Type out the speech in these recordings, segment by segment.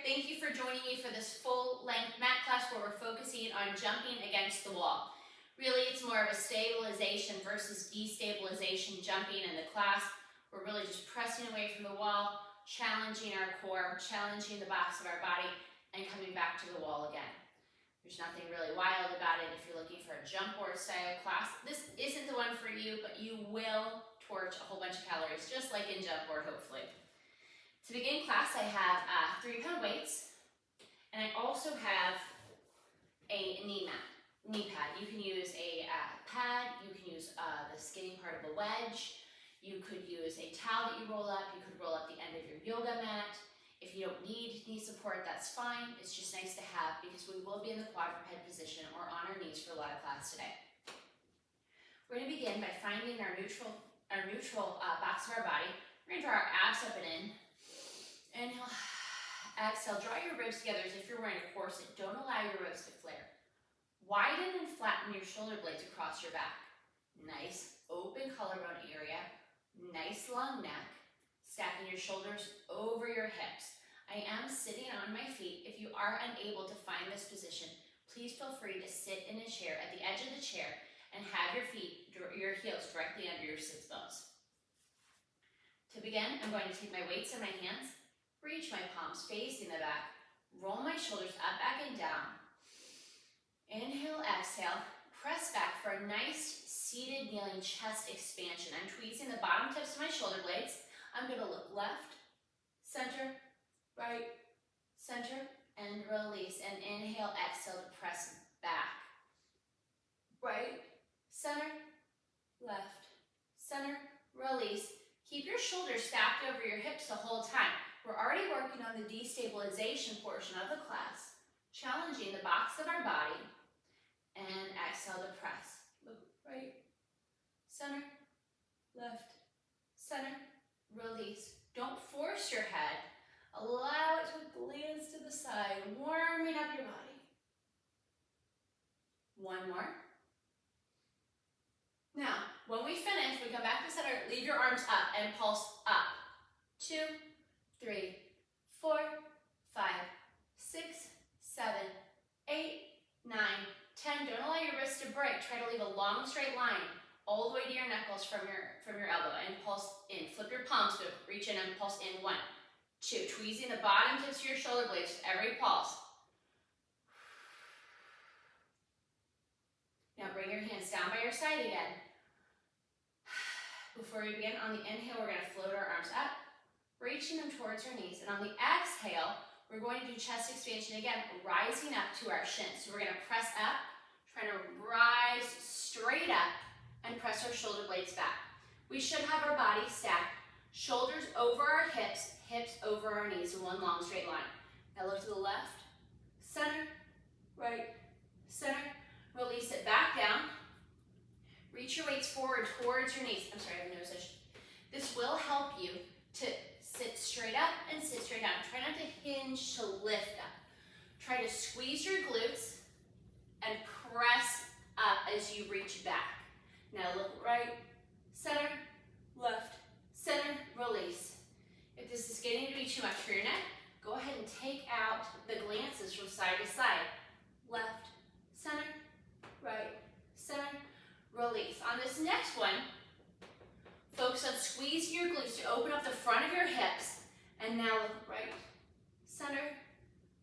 Thank you for joining me for this full-length mat class where we're focusing on jumping against the wall. Really, it's more of a stabilization versus destabilization jumping in the class. We're really just pressing away from the wall, challenging our core, challenging the box of our body, and coming back to the wall again. There's nothing really wild about it if you're looking for a jump board style class. This isn't the one for you, but you will torch a whole bunch of calories, just like in jump board, hopefully. To begin class, I have 3-pound weights, and I also have a knee pad. You can use a pad, you can use the skinny part of the wedge, you could use a towel that you roll up, you could roll up the end of your yoga mat. If you don't need knee support, that's fine. It's just nice to have because we will be in the quadruped position or on our knees for a lot of class today. We're going to begin by finding our neutral box of our body. We're going to draw our abs up and in. Inhale, exhale, draw your ribs together as if you're wearing a corset. Don't allow your ribs to flare. Widen and flatten your shoulder blades across your back. Nice open collarbone area, nice long neck, stacking your shoulders over your hips. I am sitting on my feet. If you are unable to find this position, please feel free to sit in a chair at the edge of the chair and have your heels directly under your sits bones. To begin, I'm going to take my weights in my hands, reach my palms facing the back, roll my shoulders up, back, and down. Inhale, exhale, press back for a nice seated kneeling chest expansion. I'm tweezing the bottom tips of my shoulder blades. I'm going to look left, center, right, center, and release. And inhale, exhale to press back. Right, center, left, center, release. Keep your shoulders stacked over your hips the whole time. We're already working on the destabilization portion of the class, challenging the box of our body, and exhale to press. Look right, center, left, center, release. Don't force your head. Allow it to glance to the side, warming up your body. One more. Now, when we finish, we come back to center, leave your arms up and pulse up. 2, 3, 4, 5, 6, 7, 8, 9, 10. Don't allow your wrists to break. Try to leave a long straight line all the way to your knuckles from your elbow and pulse in. Flip your palms to reach in and pulse in. 1, 2. Tweezing the bottom tips of your shoulder blades with every pulse. Now bring your hands down by your side again. Before we begin, on the inhale, we're going to float our arms up, reaching them towards our knees. And on the exhale, we're going to do chest expansion again, rising up to our shins. So we're going to press up, trying to rise straight up, and press our shoulder blades back. We should have our body stacked, shoulders over our hips, hips over our knees in one long straight line. Now look to the left, center, right, center. Release it back down. Reach your weights forward towards your knees. I'm sorry, I have a nose issue. This will help you to sit straight up and sit straight down. Try not to hinge to lift up. Try to squeeze your glutes and press up as you reach back. Now look right, center, left, center, release. If this is getting to be too much for your neck, go ahead and take out the glances from side to side. Left, center, right, center, release. On this next one, focus on squeezing your glutes to open up the front of your hips. And now look right, center,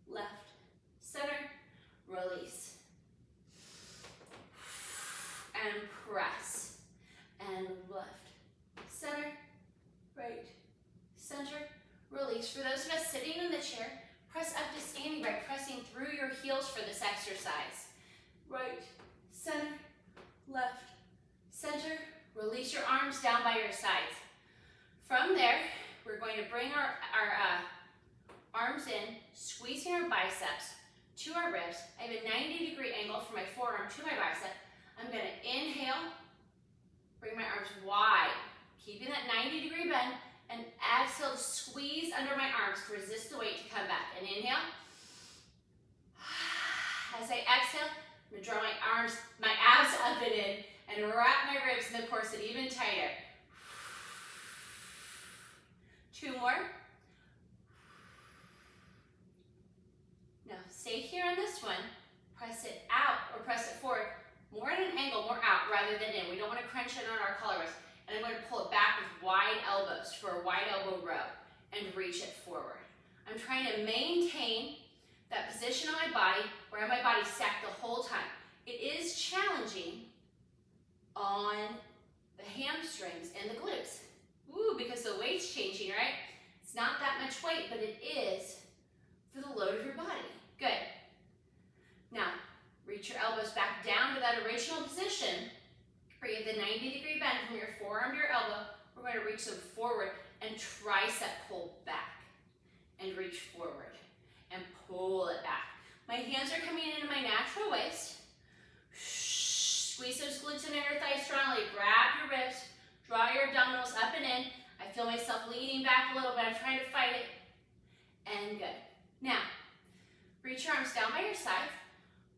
left, center, release. And press. And left, center, right, center, release. For those of us sitting in the chair, press up to standing by pressing through your heels for this exercise. Right, center, left, center, release your arms down by your sides. From there, we're going to bring our arms in, squeezing our biceps to our ribs. I have a 90-degree angle from my forearm to my bicep. I'm going to inhale, bring my arms wide, keeping that 90-degree bend, and exhale, squeeze under my arms to resist the weight to come back. And inhale. As I exhale, I'm going to draw my abs up and in, and wrap my ribs in the corset even tighter. 2 more. stay here on this one. Press it out or press it forward. More at an angle, more out rather than in. We don't want to crunch in on our collar rest. And I'm going to pull it back with wide elbows for a wide elbow row and reach it forward. I'm trying to maintain that position on my body where my body's stacked the whole time. It is challenging on the hamstrings and the glutes. Ooh, because the weight's changing, right? It's not that much weight, but it is for the load of your body. Good. Now, reach your elbows back down to that original position where you have the 90-degree bend from your forearm to your elbow. We're going to reach them forward and tricep pull back and reach forward and pull it back. My hands are coming into my natural waist. Squeeze those glutes and inner thighs strongly. Grab your ribs. Draw your abdominals up and in. I feel myself leaning back a little bit. I'm trying to fight it. And good. Now, reach your arms down by your sides.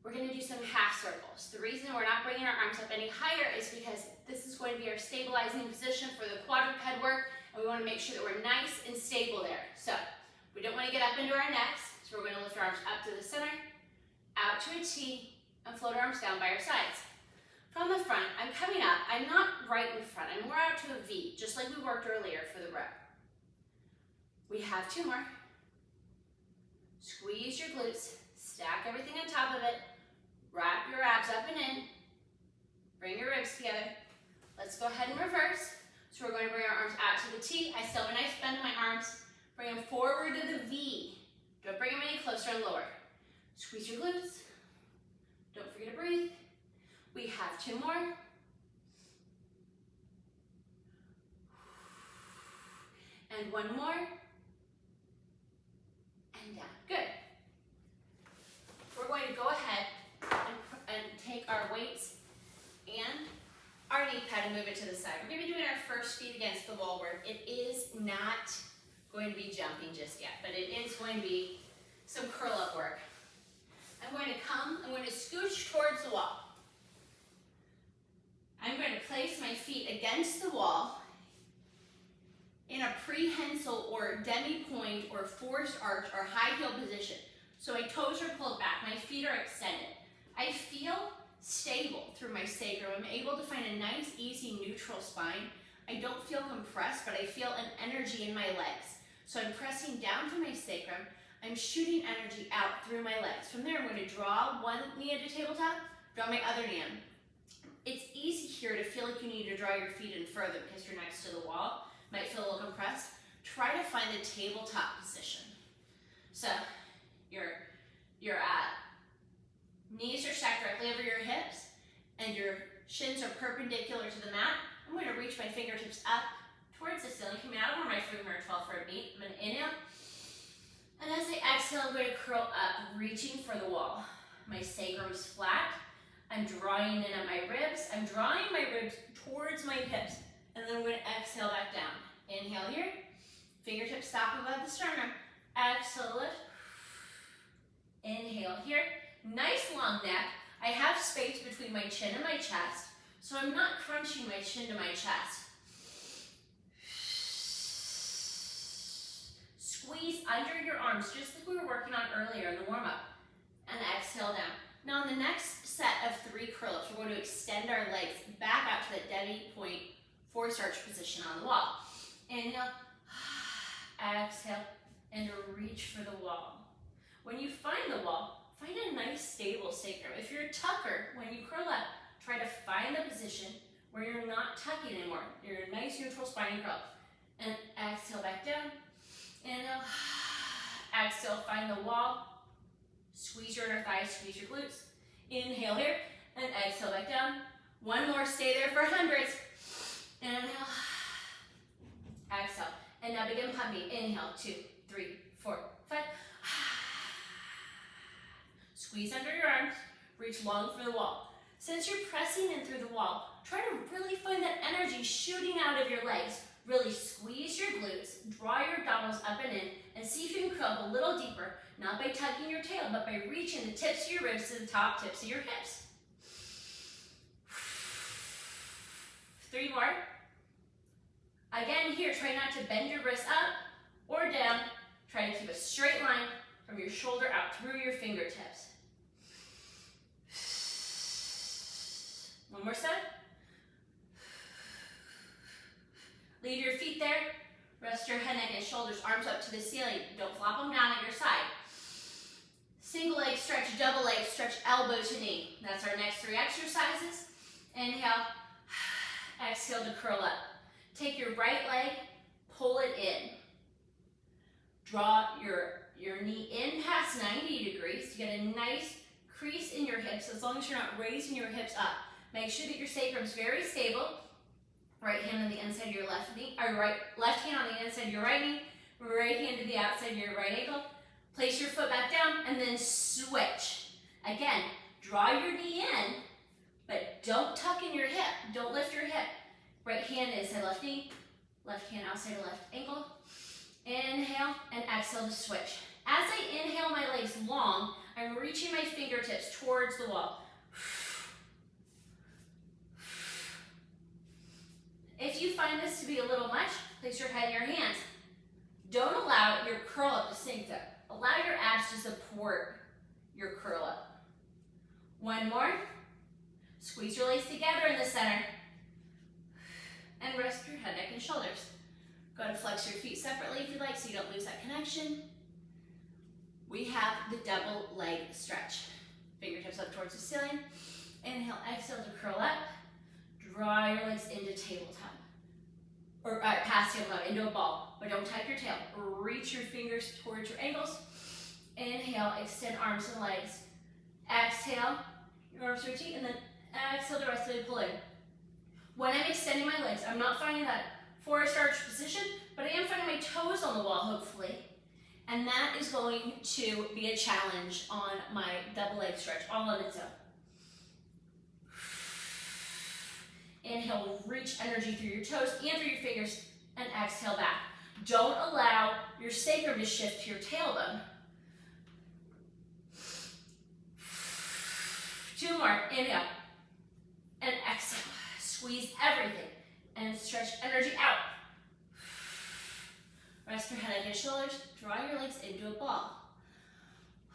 We're going to do some half circles. The reason we're not bringing our arms up any higher is because this is going to be our stabilizing position for the quadruped work, and we want to make sure that we're nice and stable there. So we don't want to get up into our necks, so we're going to lift our arms up to the center, out to a T, and float our arms down by our sides. From the front, I'm coming up. I'm not right in front. I'm more out to a V, just like we worked earlier for the row. We have two more. Squeeze your glutes, stack everything on top of it, wrap your abs up and in, bring your ribs together. Let's go ahead and reverse. So we're going to bring our arms out to the T. I still have a nice bend in my arms. Bring them forward to the V. Don't bring them any closer and lower. Squeeze your glutes. Don't forget to breathe. We have two more. And one more. And down. Good. We're going to go ahead and take our weights and our knee pad and move it to the side. We're going to be doing our first feet against the wall work. It is not going to be jumping just yet, but it is going to be some curl up work. I'm going to scooch towards the wall. I'm going to place my feet against the wall in a prehensile or demi-point or forced arch or high heel position. So my toes are pulled back, my feet are extended. I feel stable through my sacrum. I'm able to find a nice, easy, neutral spine. I don't feel compressed, but I feel an energy in my legs. So I'm pressing down to my sacrum. I'm shooting energy out through my legs. From there, I'm going to draw one knee into tabletop, draw my other knee in. It's easy here to feel like you need to draw your feet in further because you're next to the wall. Might feel a little compressed. Try to find the tabletop position. So your knees are stacked directly over your hips and your shins are perpendicular to the mat. I'm going to reach my fingertips up towards the ceiling, coming out over my femur 12 for a beat. I'm going to inhale. And as I exhale, I'm going to curl up, reaching for the wall. My sacrum's flat. I'm drawing in at my ribs. I'm drawing my ribs towards my hips. And then I'm going to exhale back down. Inhale here. Fingertips stop above the sternum. Exhale, lift. Inhale here. Nice long neck. I have space between my chin and my chest, so I'm not crunching my chin to my chest. Squeeze under your arms, just like we were working on earlier in the warm-up. And exhale down. Now in the next set of 3 curl-ups, we're going to extend our legs back out to that demi-point forced arch position on the wall. Inhale, exhale, and reach for the wall. When you find the wall, find a nice stable sacrum. If you're a tucker, when you curl up, try to find the position where you're not tucking anymore. You're a nice neutral spine curl. And exhale back down. Inhale, exhale, find the wall. Squeeze your inner thighs, squeeze your glutes. Inhale here, and exhale back down. One more, stay there for hundreds. Inhale, exhale. And now begin pumping. Inhale, 2, 3, 4, 5. Squeeze under your arms, reach long for the wall. Since you're pressing in through the wall, try to really find that energy shooting out of your legs. Really squeeze your glutes, draw your abdominals up and in, and see if you can curl up a little deeper, not by tucking your tail, but by reaching the tips of your ribs to the top tips of your hips. 3 more. Again, here, try not to bend your wrists up or down. Try to keep a straight line from your shoulder out through your fingertips. One more set. Leave your feet there. Rest your head, neck, and shoulders, arms up to the ceiling. Don't flop them down at your side. Single leg stretch, double leg stretch, elbow to knee. That's our next 3 exercises. Inhale, exhale to curl up. Take your right leg, pull it in. Draw your knee in past 90 degrees to get a nice crease in your hips, as long as you're not raising your hips up. Make sure that your sacrum is very stable. Right hand on the inside of your left knee, or left hand on the inside of your right knee, right hand to the outside of your right ankle. Place your foot back down and then switch. Again, draw your knee in, but don't tuck in your hip. Don't lift your hip. Right hand inside left knee, left hand outside of left ankle. Inhale and exhale to switch. As I inhale my legs long, I'm reaching my fingertips towards the wall. If you find this to be a little much, place your head in your hands. Don't allow your curl up to sink though. Allow your abs to support your curl up. One more. Squeeze your legs together in the center. And rest your head, neck, and shoulders. Go ahead and flex your feet separately if you like so you don't lose that connection. We have the double leg stretch. Fingertips up towards the ceiling. Inhale, exhale to curl up. Draw your legs into tabletop. Or past tabletop, into a ball. But don't tuck your tail. Reach your fingers towards your ankles. Inhale, extend arms and legs. Exhale, your arms rotate, and then exhale to rest and pull in. When I'm extending my legs, I'm not finding that forest arch position, but I am finding my toes on the wall, hopefully. And that is going to be a challenge on my double leg stretch, all on its own. Inhale, reach energy through your toes and through your fingers, and exhale back. Don't allow your sacrum to shift to your tailbone. 2 more, inhale, and exhale. Squeeze everything, and stretch energy out. Rest your head on your shoulders, draw your legs into a ball.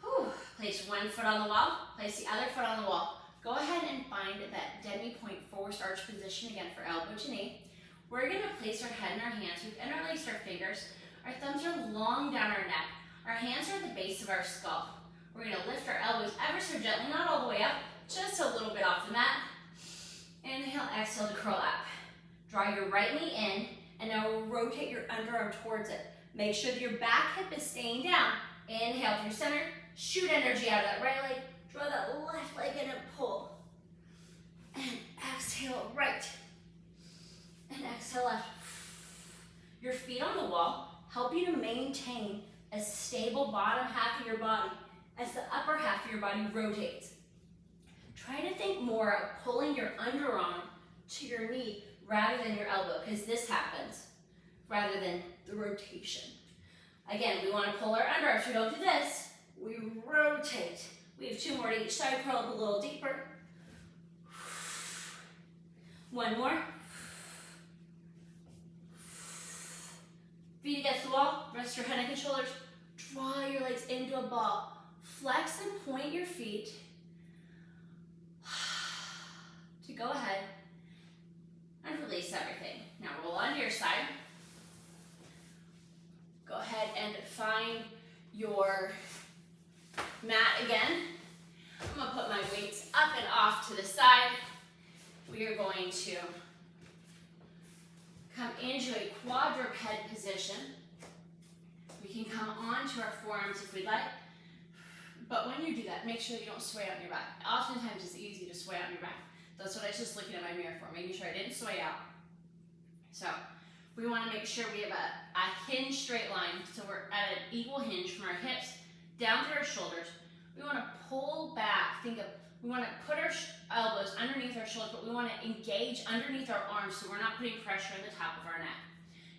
Whew. Place one foot on the wall, place the other foot on the wall. Go ahead and find that demi-point forward arch position again for elbow to knee. We're going to place our head in our hands. We've interlaced our fingers. Our thumbs are long down our neck. Our hands are at the base of our skull. We're going to lift our elbows ever so gently, not all the way up, just a little bit off the mat. Inhale, exhale to curl up. Draw your right knee in, and now rotate your underarm towards it. Make sure that your back hip is staying down. Inhale through center, shoot energy out of that right leg, draw that left leg in and pull. And exhale right. And exhale left. Your feet on the wall help you to maintain a stable bottom half of your body as the upper half of your body rotates. Try to think more of pulling your underarm to your knee rather than your elbow, because this happens rather than the rotation. Again, we want to pull our underarms. We don't do this. We rotate. We have 2 more to each side. Curl up a little deeper. 1 more. Feet against the wall. Rest your head, neck, and shoulders. Draw your legs into a ball. Flex and point your feet to go ahead and release everything. Now roll onto your side. Go ahead and find your mat again. I'm going to put my weights up and off to the side. We are going to come into a quadruped position. We can come onto our forearms if we'd like. But when you do that, make sure you don't sway out your back. Oftentimes it's easy to sway out your back. That's what I was just looking at my mirror for, making sure I didn't sway out. So we want to make sure we have a hinge straight line, so we're at an equal hinge from our hips down through our shoulders. We want to pull back. We want to put our elbows underneath our shoulders, but we want to engage underneath our arms so we're not putting pressure on the top of our neck.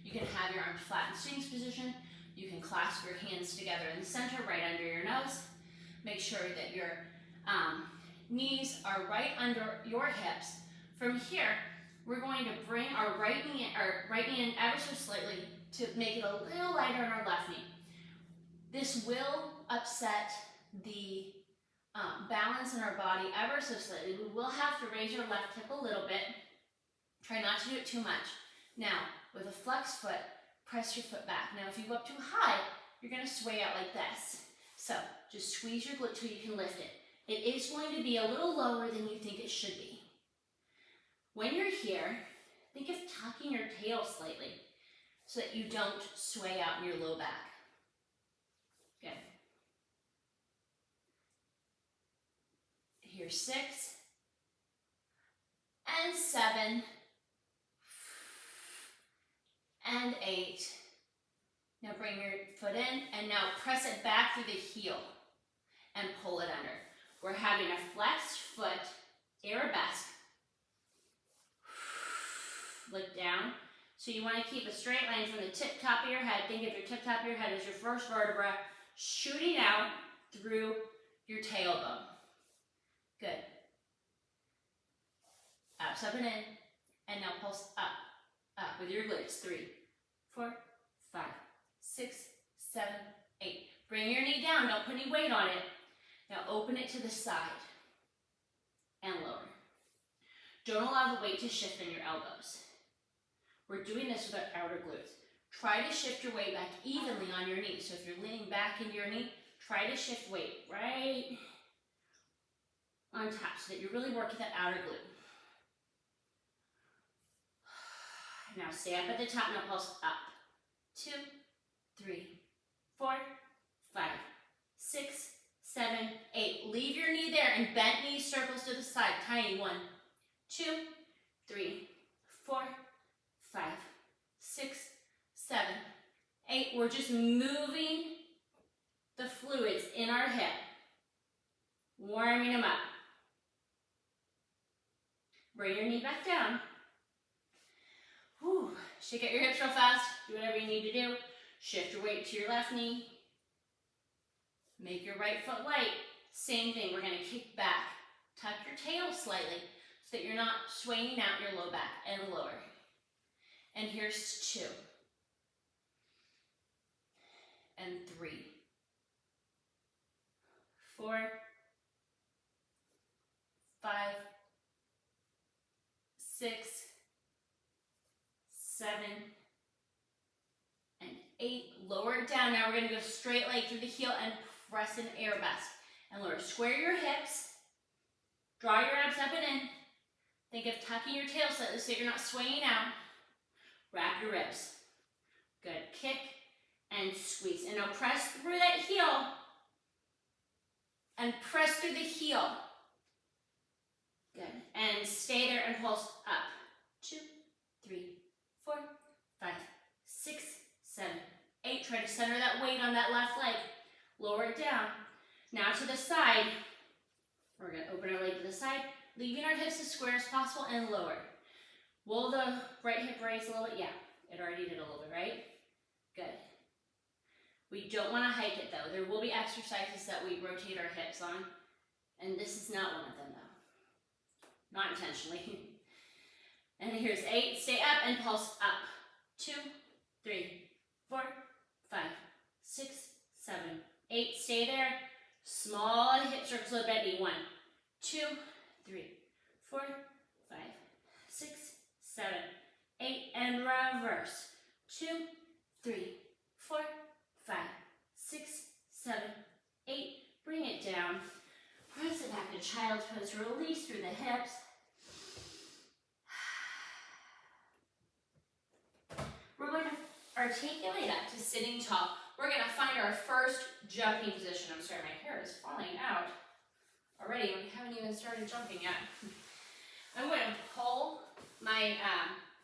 You can have your arms flat in Sphinx position. You can clasp your hands together in the center, right under your nose. Make sure that your knees are right under your hips. From here, we're going to bring our right knee in ever so slightly to make it a little lighter on our left knee. This will upset the balance in our body ever so slightly. We will have to raise your left hip a little bit. Try not to do it too much. Now, with a flex foot, press your foot back. Now, if you go up too high, you're going to sway out like this. So, just squeeze your glute till you can lift it. It is going to be a little lower than you think it should be. When you're here, think of tucking your tail slightly so that you don't sway out in your low back. Good. Here's 6 and 7 and 8. Now bring your foot in and now press it back through the heel and pull it under. We're having a flexed foot arabesque. Look down. So you want to keep a straight line from the tip top of your head. Think of your tip top of your head as your first vertebra shooting out through your tailbone. Good. Up and in. And now pulse up with your glutes. 3, 4, 5, 6, 7, 8. Bring your knee down. Don't put any weight on it. Now open it to the side and lower. Don't allow the weight to shift in your elbows. We're doing this with our outer glutes. Try to shift your weight back evenly on your knee. So if you're leaning back into your knee, try to shift weight right on top so that you're really working that outer glute. Now stay up at the top, now pulse up. 2, 3, 4, 5, 6, 7, 8. Leave your knee there and bent knee circles to the side. Tiny. 1, 2, 3, 4, 5, 6, 7, 8. We're just moving the fluids in our hip, warming them up. Bring your knee back down. Whew. Shake out your hips real fast. Do whatever you need to do. Shift your weight to your left knee. Make your right foot light. Same thing. We're going to kick back. Tuck your tail slightly so that you're not swaying out your low back and lower. And here's 2. And 3. 4. 5. 6. 7. And 8. Lower it down. Now we're going to go straight leg through the heel and press an arabesque. And lower. Square your hips. Draw your abs up and in. Think of tucking your tail slightly so you're not swaying out. Wrap your ribs. Good. Kick and squeeze. And now press through that heel. And press through the heel. Good. And stay there and pulse up. 2, 3, 4, 5, 6, 7, 8. Try to center that weight on that left leg. Lower it down. Now to the side. We're going to open our leg to the side, leaving our hips as square as possible and lower. Will the right hip raise a little bit? Yeah, it already did a little bit, right? Good. We don't want to hike it though. There will be exercises that we rotate our hips on, and this is not one of them though. Not intentionally. And here's 8. Stay up and pulse up. 2, 3, 4, 5, 6, 7, 8. Stay there. Small hip circles of bending. 1, 2, 3, 4, 5, 6, 7, 8. And reverse. 2, 3, 4, 5, 6, 7, 8. Bring it down. Press it back to child's pose. Release through the hips. We're going to articulate up to sitting tall. We're going to find our first jumping position. I'm sorry, my hair is falling out already. We haven't even started jumping yet. I'm going to pull my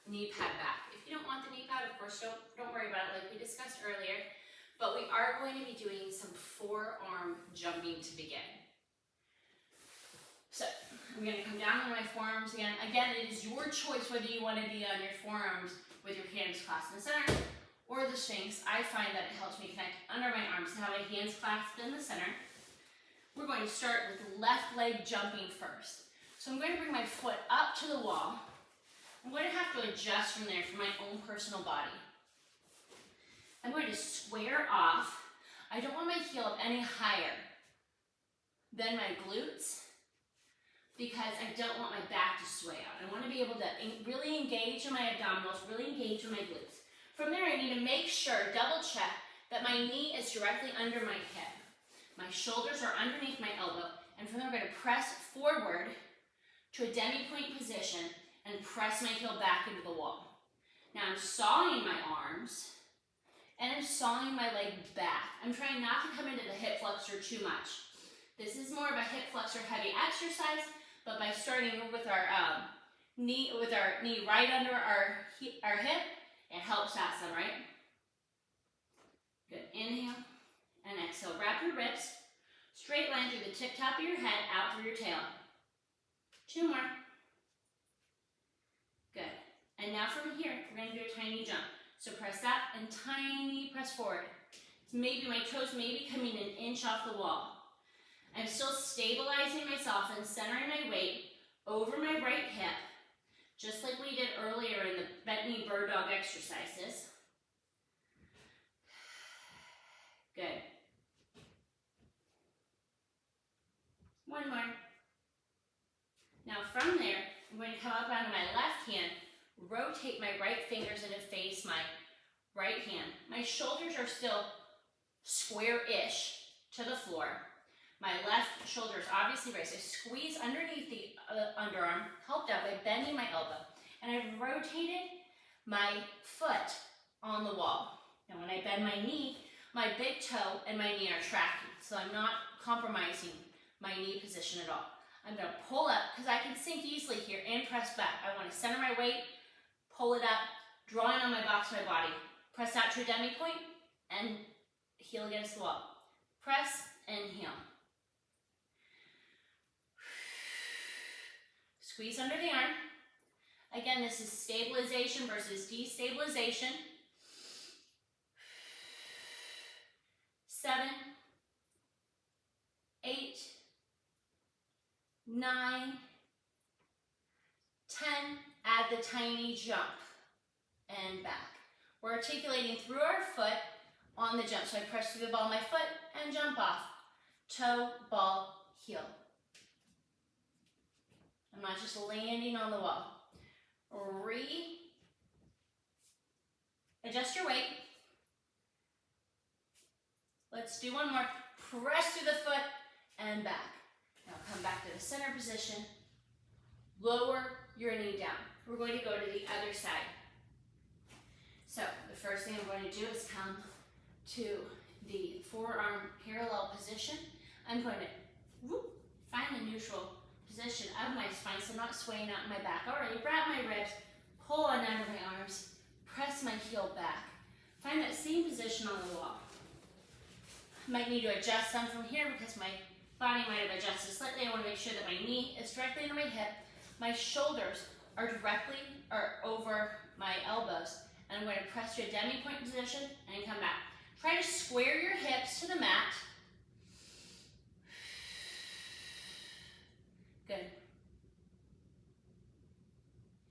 knee pad back. If you don't want the knee pad, of course, don't worry about it like we discussed earlier. But we are going to be doing some forearm jumping to begin. So I'm going to come down on my forearms again. Again, it is your choice whether you want to be on your forearms with your hands clasped in the center or the Sphinx. I find that it helps me connect under my arms to have my hands clasped in the center. We're going to start with the left leg jumping first. So I'm going to bring my foot up to the wall. I'm going to have to adjust from there for my own personal body. I'm going to square off. I don't want my heel up any higher than my glutes because I don't want my back to sway out. I want to be able to really engage in my abdominals, really engage in my glutes. From there, I need to make sure, double check, that my knee is directly under my hip. My shoulders are underneath my elbow, and from there, I'm going to press forward to a demi-point position and press my heel back into the wall. Now I'm sawing my arms, and I'm sawing my leg back. I'm trying not to come into the hip flexor too much. This is more of a hip flexor heavy exercise, but by starting with our knee right under our hip, it helps out some, right? Good. Inhale and exhale. Wrap your wrist. Straight line through the tip top of your head, out through your tail. 2 more. Good. And now from here, we're going to do a tiny jump. So press that and tiny press forward. Maybe my toes may be coming an inch off the wall. I'm still stabilizing myself and centering my weight over my right hip, just like we did earlier in the bent knee bird dog exercises. Good. 1 more. Now from there, I'm going to come up onto my left hand, rotate my right fingers and face my right hand. My shoulders are still square-ish to the floor. My left shoulder is obviously raised. I squeeze underneath the underarm, helped out by bending my elbow. And I've rotated my foot on the wall. Now when I bend my knee, my big toe and my knee are tracking. So I'm not compromising my knee position at all. I'm going to pull up because I can sink easily here and press back. I want to center my weight, pull it up, drawing on my box of my body. Press out to a demi-point and heel against the wall. Press and heel. Squeeze under the arm. Again, this is stabilization versus destabilization. 7, 8, 9, 10. Add the tiny jump and back. We're articulating through our foot on the jump. So I press through the ball of my foot and jump off. Toe, ball, heel. I'm not just landing on the wall. Adjust your weight. Let's do 1 more. Press through the foot and back. Now come back to the center position. Lower your knee down. We're going to go to the other side. So the first thing I'm going to do is come to the forearm parallel position. I'm going to find the neutral position of my spine so I'm not swaying out in my back. All right, wrap my ribs, pull on under my arms, press my heel back. Find that same position on the wall. Might need to adjust some from here because my body might have adjusted slightly. I want to make sure that my knee is directly under my hip. My shoulders are directly over my elbows. And I'm going to press to a demi-point position and come back. Try to square your hips to the mat. Good.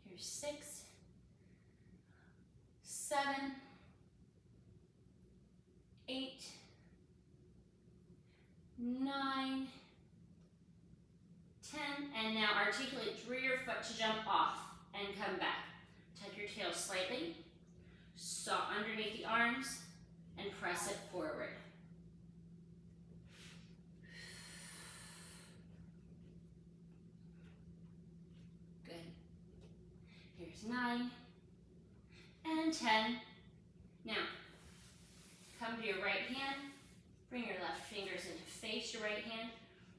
Here's 6, 7, 8, 9, 10, and now articulate through your foot to jump off and come back. Tuck your tail slightly, saw underneath the arms, and press it forward. Good. Here's 9 and 10. Now, come to your right hand, bring your left fingers in to face your right hand,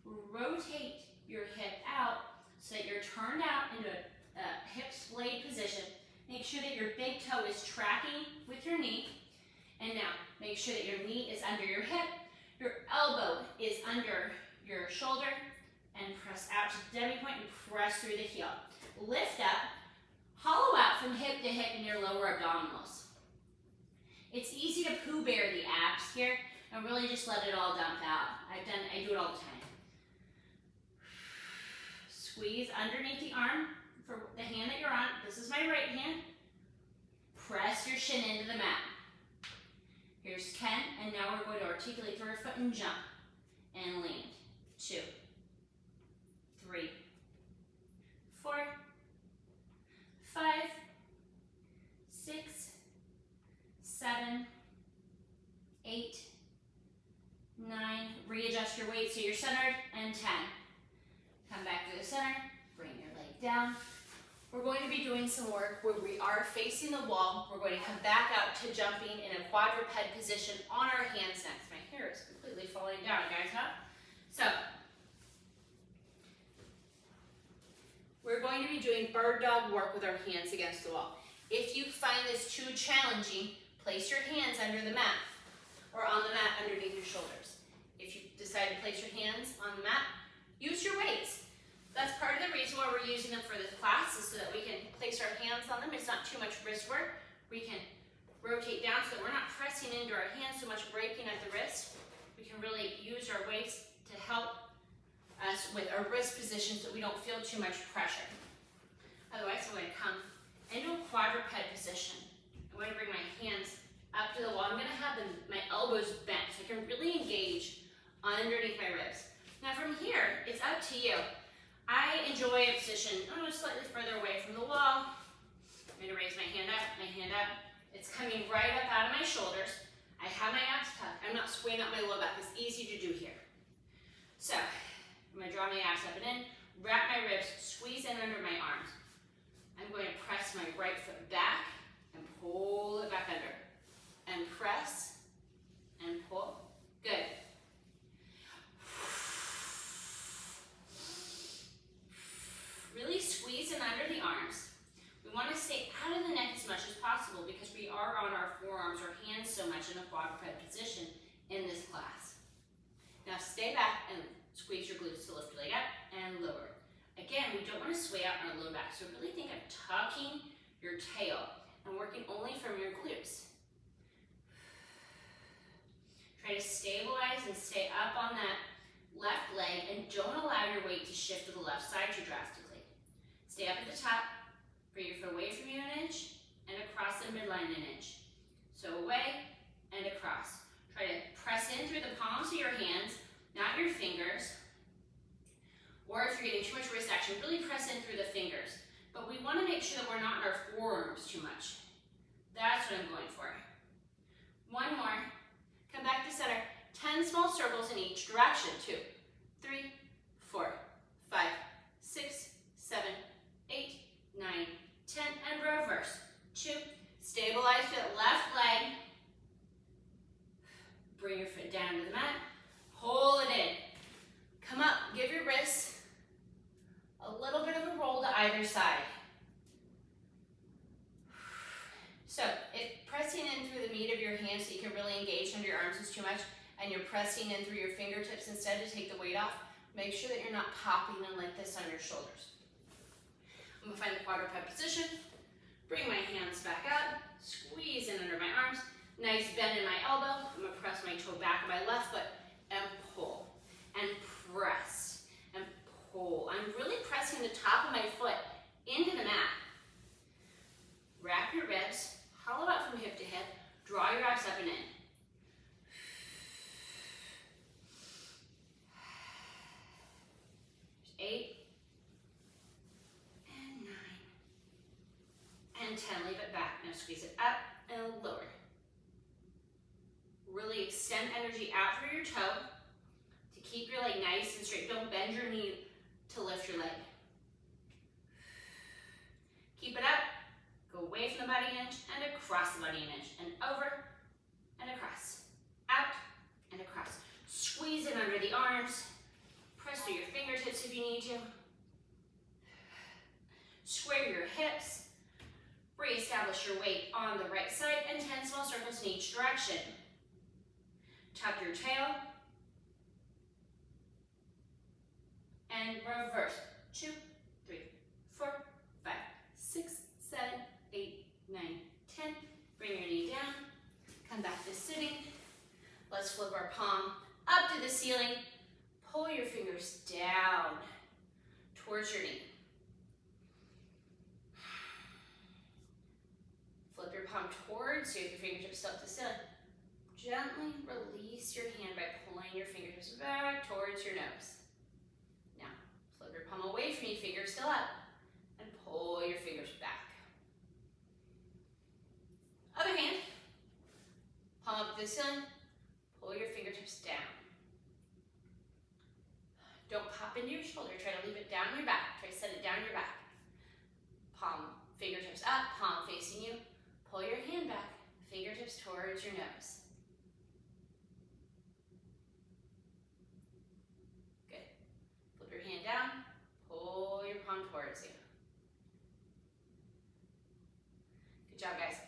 rotate your hip out so that you're turned out into a hip splayed position. Make sure that your big toe is tracking with your knee. And now, make sure that your knee is under your hip, your elbow is under your shoulder, and press out to the demi-point and press through the heel. Lift up, hollow out from hip to hip in your lower abdominals. It's easy to Pooh Bear the abs here and really just let it all dump out. I do it all the time. Squeeze underneath the arm for the hand that you're on. This is my right hand. Press your shin into the mat. Here's 10, and now we're going to articulate through our foot and jump. And land. 2, 3, 4, 5, 6, 7, 8, 9. Readjust your weight so you're centered. And 10. Come back to the center. Bring your leg down. We're going to be doing some work where we are facing the wall. We're going to come back out to jumping in a quadruped position on our hands next. My hair is completely falling down, guys, huh? So, we're going to be doing bird dog work with our hands against the wall. If you find this too challenging, place your hands under the mat or on the mat underneath your shoulders. If you decide to place your hands on the mat, use your weights. That's part of the reason why we're using them for this class, is so that we can place our hands on them. It's not too much wrist work. We can rotate down so that we're not pressing into our hands so much, breaking at the wrist. We can really use our weights to help us with our wrist position so that we don't feel too much pressure. Otherwise, I'm going to come into a quadruped position. I'm going to bring my hands up to the wall. I'm going to have my elbows bent so I can really engage underneath my ribs. Now from here, it's up to you. I enjoy a position slightly further away from the wall. I'm going to raise my hand up, It's coming right up out of my shoulders. I have my abs tucked. I'm not swaying up my low back. It's easy to do here. So, I'm going to draw my abs up and in, wrap my ribs, squeeze in under my arms. I'm going to press my right foot back and pull it back under. And press and pull. Good. Really squeeze in under the arms. We want to stay out of the neck as much as possible because we are on our forearms or hands so much in a quadruped position in this class. Now stay back and squeeze your glutes to lift your leg up and lower. Again, we don't want to sway out on our low back, so really think of tucking your tail and working only from your glutes. Try to stabilize and stay up on that left leg and don't allow your weight to shift to the left side too drastically. Stay up at the top, bring your foot away from you an inch and across the midline an inch. So away and across. Try to press in through the palms of your hands, not your fingers. Or if you're getting too much wrist action, really press in through the fingers. But we want to make sure that we're not in our forearms too much. That's what I'm going for. One more. Come back to center. 10 small circles in each direction. 2, 3, 4, 5, 6, 7, 8, 9, 10, and reverse. 2, stabilize that left leg. Bring your foot down to the mat. Hold it in. Come up, give your wrists a little bit of a roll to either side. So, if pressing in through the meat of your hands so you can really engage under your arms is too much, and you're pressing in through your fingertips instead to take the weight off, make sure that you're not popping in like this on your shoulders. I'm going to find the quadruped position, bring my hands back up, squeeze in under my arms, nice bend in my elbow. I'm going to press my toe back of my left foot and pull, and press, and pull. I'm really pressing the top of my foot into the mat. Wrap your ribs, hollow out from hip to hip, draw your abs up and in. 8, and 9, and 10. Leave it back. Now squeeze it up and lower. Really extend energy out through your toe to keep your leg nice and straight. Don't bend your knee to lift your leg. Keep it up. Go away from the body an inch and across the body an inch. And over and across. Out and across. Squeeze in under the arms. Press through your fingertips if you need to. Square your hips. Reestablish your weight on the right side and 10 small circles in each direction. Tuck your tail. And reverse. 2, 3, 4, 5, 6, 7, 8, 9, 10. Bring your knee down. Come back to sitting. Let's flip our palm up to the ceiling. Pull your fingers down towards your knee. Flip your palm towards you with your fingertips up to the ceiling. Gently release your fingertips back towards your nose. Now, flip your palm away from you, fingers still up, and pull your fingers back. Other hand, palm up to the ceiling, pull your fingertips down. Don't pop into your shoulder, try to leave it down your back, try to set it down your back. Palm, fingertips up, palm facing you, pull your hand back, fingertips towards your nose. Good. Flip your hand down, pull your palm towards you. Good job, guys.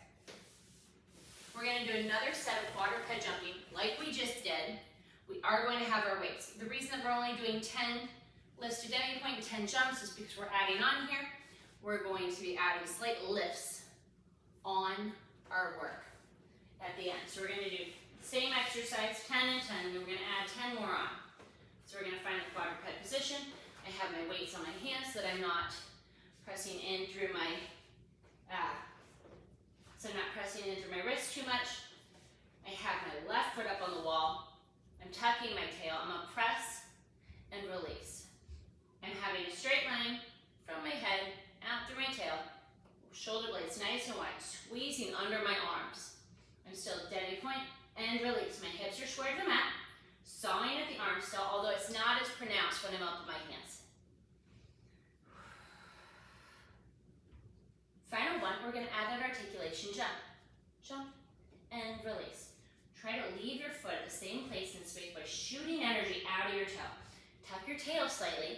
We're going to do another set of quadruped jumping like we just did. We are going to have our weights. The reason that we're only doing 10 lifts to demi-point and 10 jumps is because we're adding on here. We're going to be adding slight lifts on our work at the end. So we're going to do the same exercise, 10 and 10, and then we're going to add 10 more on. So we're going to find the quadruped position. I have my weights on my hands so that I'm not pressing in through my wrist too much. I have my left foot up on the wall. I'm tucking my tail. I'm going to press and release. I'm having a straight line from my head out through my tail. Shoulder blades nice and wide, squeezing under my arms. I'm still demi-point and release. My hips are squared to the mat, sawing at the arm still, although it's not as pronounced when I'm up with my hands. Final one, we're going to add an articulation jump. Jump and release. Try to leave your foot at the same place in space by shooting energy out of your toe. Tuck your tail slightly.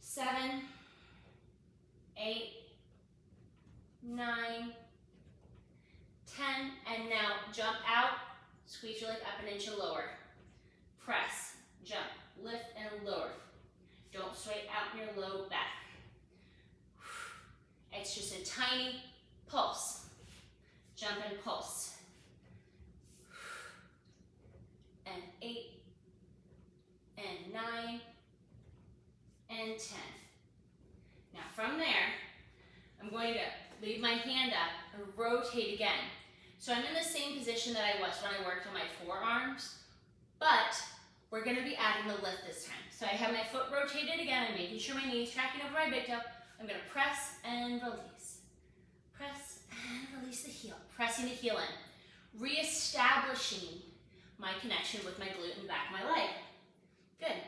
7, 8, 9, 10, and now jump out, squeeze your leg up an inch and lower. Press, jump, lift and lower. Don't sway out in your low back. It's just a tiny pulse. Jump and pulse. And 8, and 9, and 10. Now from there, I'm going to leave my hand up and rotate again. So I'm in the same position that I was when I worked on my forearms, but we're going to be adding the lift this time. So I have my foot rotated again. I'm making sure my knee's tracking over my big toe. I'm going to press and release. Press and release the heel. Pressing the heel in. Reestablishing my connection with my glute and back of my leg. Good.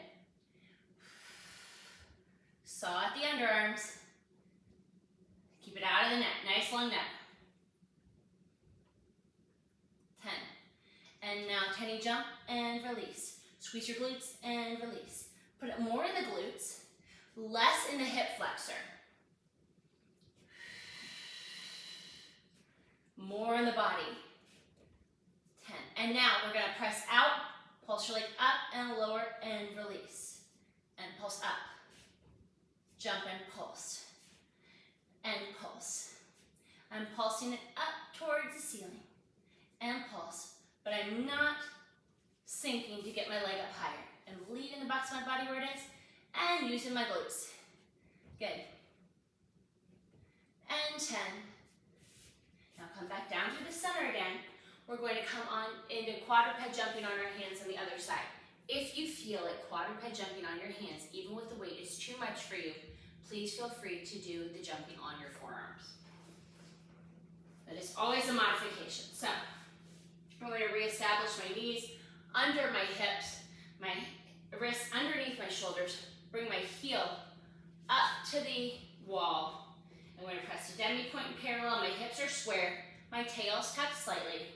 Saw at the underarms. Keep it out of the neck. Nice long neck. 10. And now tiny jump and release. Squeeze your glutes and release. Put it more in the glutes, less in the hip flexor. More in the body. 10. And now we're going to press out, pulse your leg up and lower and release. And pulse up. Jump and pulse. And pulse. I'm pulsing it up towards the ceiling. And pulse. But I'm not sinking to get my leg up higher. And leaving the box of my body where it is. And using my glutes. Good. And 10. Now come back down to the center again. We're going to come on into quadruped jumping on our hands on the other side. If you feel like quadruped jumping on your hands, even with the weight, is too much for you, please feel free to do the jumping on your forearms. That is always a modification. So, I'm going to reestablish my knees under my hips, my wrists underneath my shoulders, bring my heel up to the wall. I'm going to press to demi-point and parallel. My hips are square. My tail's tucked slightly.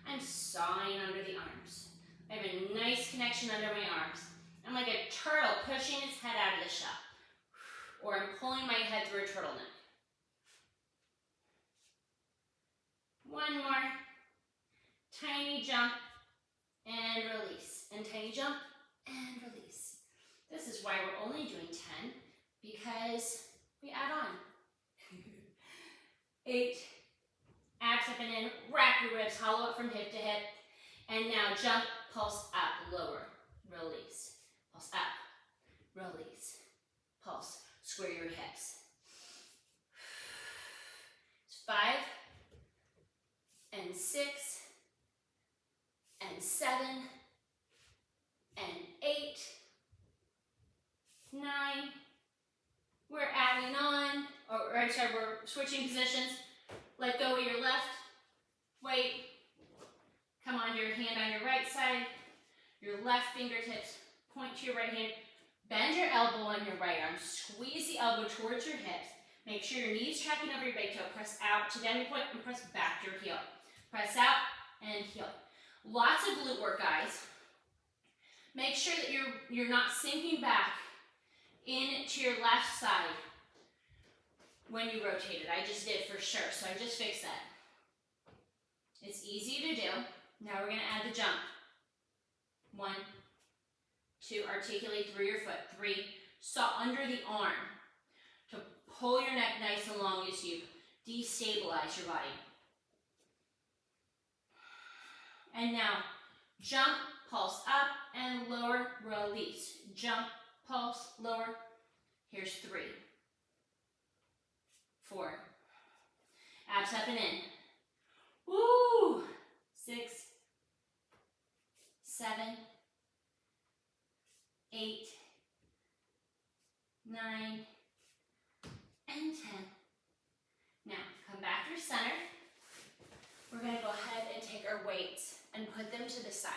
I'm sawing under the arms. I have a nice connection under my arms. I'm like a turtle pushing its head out of the shell. Or I'm pulling my head through a turtleneck. One more. Tiny jump and release. And tiny jump and release. This is why we're only doing 10, because we add on. 8. Abs up and in. Wrap your ribs. Hollow up from hip to hip. And now jump, pulse up, lower. Release. Pulse up. Release. Pulse. Square your hips. It's 5 and 6, and 7, and 8, 9. We're adding on, sorry, we're switching positions. Let go of your left, wait. Come onto your hand on your right side. Your left fingertips point to your right hand. Bend your elbow on your right arm. Squeeze the elbow towards your hips. Make sure your knee's tracking over your big toe. Press out to down your point and press back your heel. Press out and heel. Lots of glute work, guys. Make sure that you're not sinking back into your left side when you rotate it. I just did for sure, so I just fixed that. It's easy to do. Now we're going to add the jump. 1, 2, articulate through your foot. 3, saw under the arm to pull your neck nice and long as you destabilize your body. And now, jump, pulse up and lower, release. Jump, pulse, lower. Here's 3, 4. Abs up and in. Woo! 6, 7, 8, 9, and 10. Now, come back through center. We're going to go ahead and take our weights and put them to the side.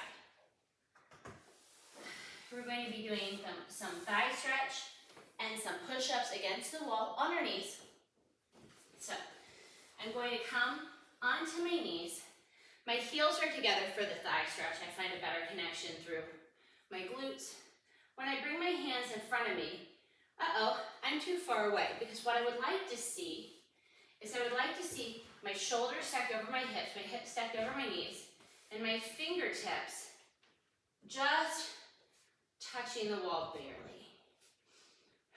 We're going to be doing some thigh stretch and some push-ups against the wall on our knees. So, I'm going to come onto my knees. My heels are together for the thigh stretch. I find a better connection through my glutes. When I bring my hands in front of me, I'm too far away, because what I would like to see is I would like to see my shoulders stacked over my hips stacked over my knees, and my fingertips just touching the wall barely.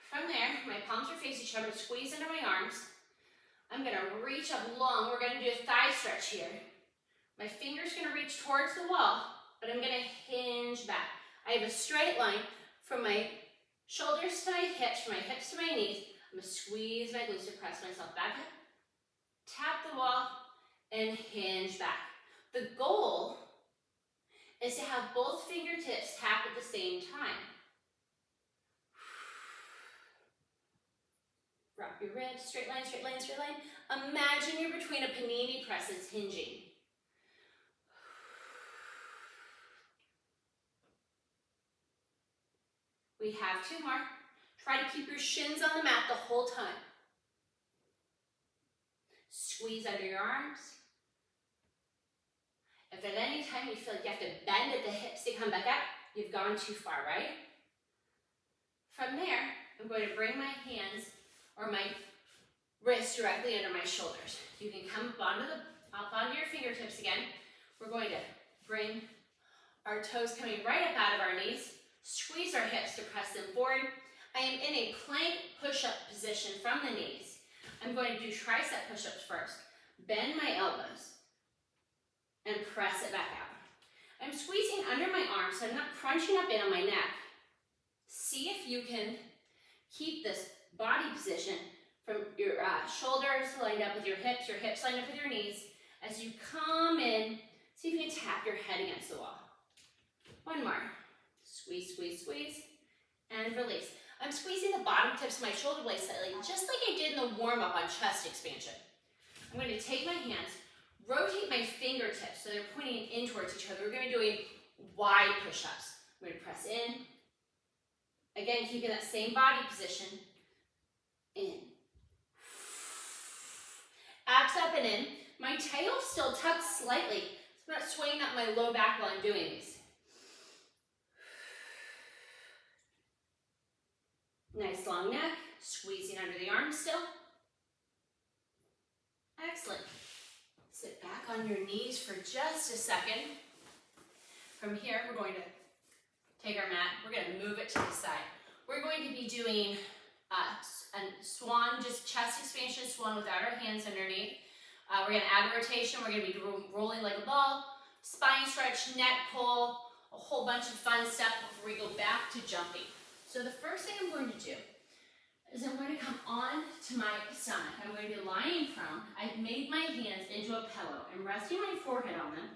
From there, my palms are facing each other, squeeze into my arms. I'm going to reach up long. We're going to do a thigh stretch here. My finger's going to reach towards the wall, but I'm going to hinge back. I have a straight line from my shoulders to my hips, from my hips to my knees. I'm going to squeeze my glutes to press myself back up, tap the wall, and hinge back. The goal is to have both fingertips tap at the same time. Drop your ribs, straight line, straight line, straight line. Imagine you're between a panini press that's hinging. We have 2 more. Try to keep your shins on the mat the whole time. Squeeze under your arms. If at any time you feel like you have to bend at the hips to come back up, you've gone too far, right? From there, I'm going to bring my hands or my wrists directly under my shoulders. You can come up onto your fingertips again. We're going to bring our toes coming right up out of our knees. Squeeze our hips to press them forward. I am in a plank push-up position from the knees. I'm going to do tricep push-ups first. Bend my elbows and press it back out. I'm squeezing under my arms so I'm not crunching up in on my neck. See if you can keep this body position from your shoulders lined up with your hips lined up with your knees. As you come in, see if you can tap your head against the wall. 1 more. Squeeze, squeeze, squeeze, and release. I'm squeezing the bottom tips of my shoulder blades slightly, just like I did in the warm-up on chest expansion. I'm going to take my hands, rotate my fingertips so they're pointing in towards each other. We're going to be doing wide push-ups. I'm going to press in. Again, keeping that same body position. In. Abs up and in. My tail still tucked slightly, so I'm not swaying up my low back while I'm doing these. Nice long neck, squeezing under the arms still. Excellent. Sit back on your knees for just a second. From here, we're going to take our mat, we're going to move it to the side. We're going to be doing a swan, just chest expansion, swan without our hands underneath. We're going to add a rotation, we're going to be rolling like a ball, spine stretch, neck pull, a whole bunch of fun stuff before we go back to jumping. So the first thing I'm going to do is I'm going to come on to my stomach. I'm going to be lying prone. I've made my hands into a pillow. I'm resting my forehead on them.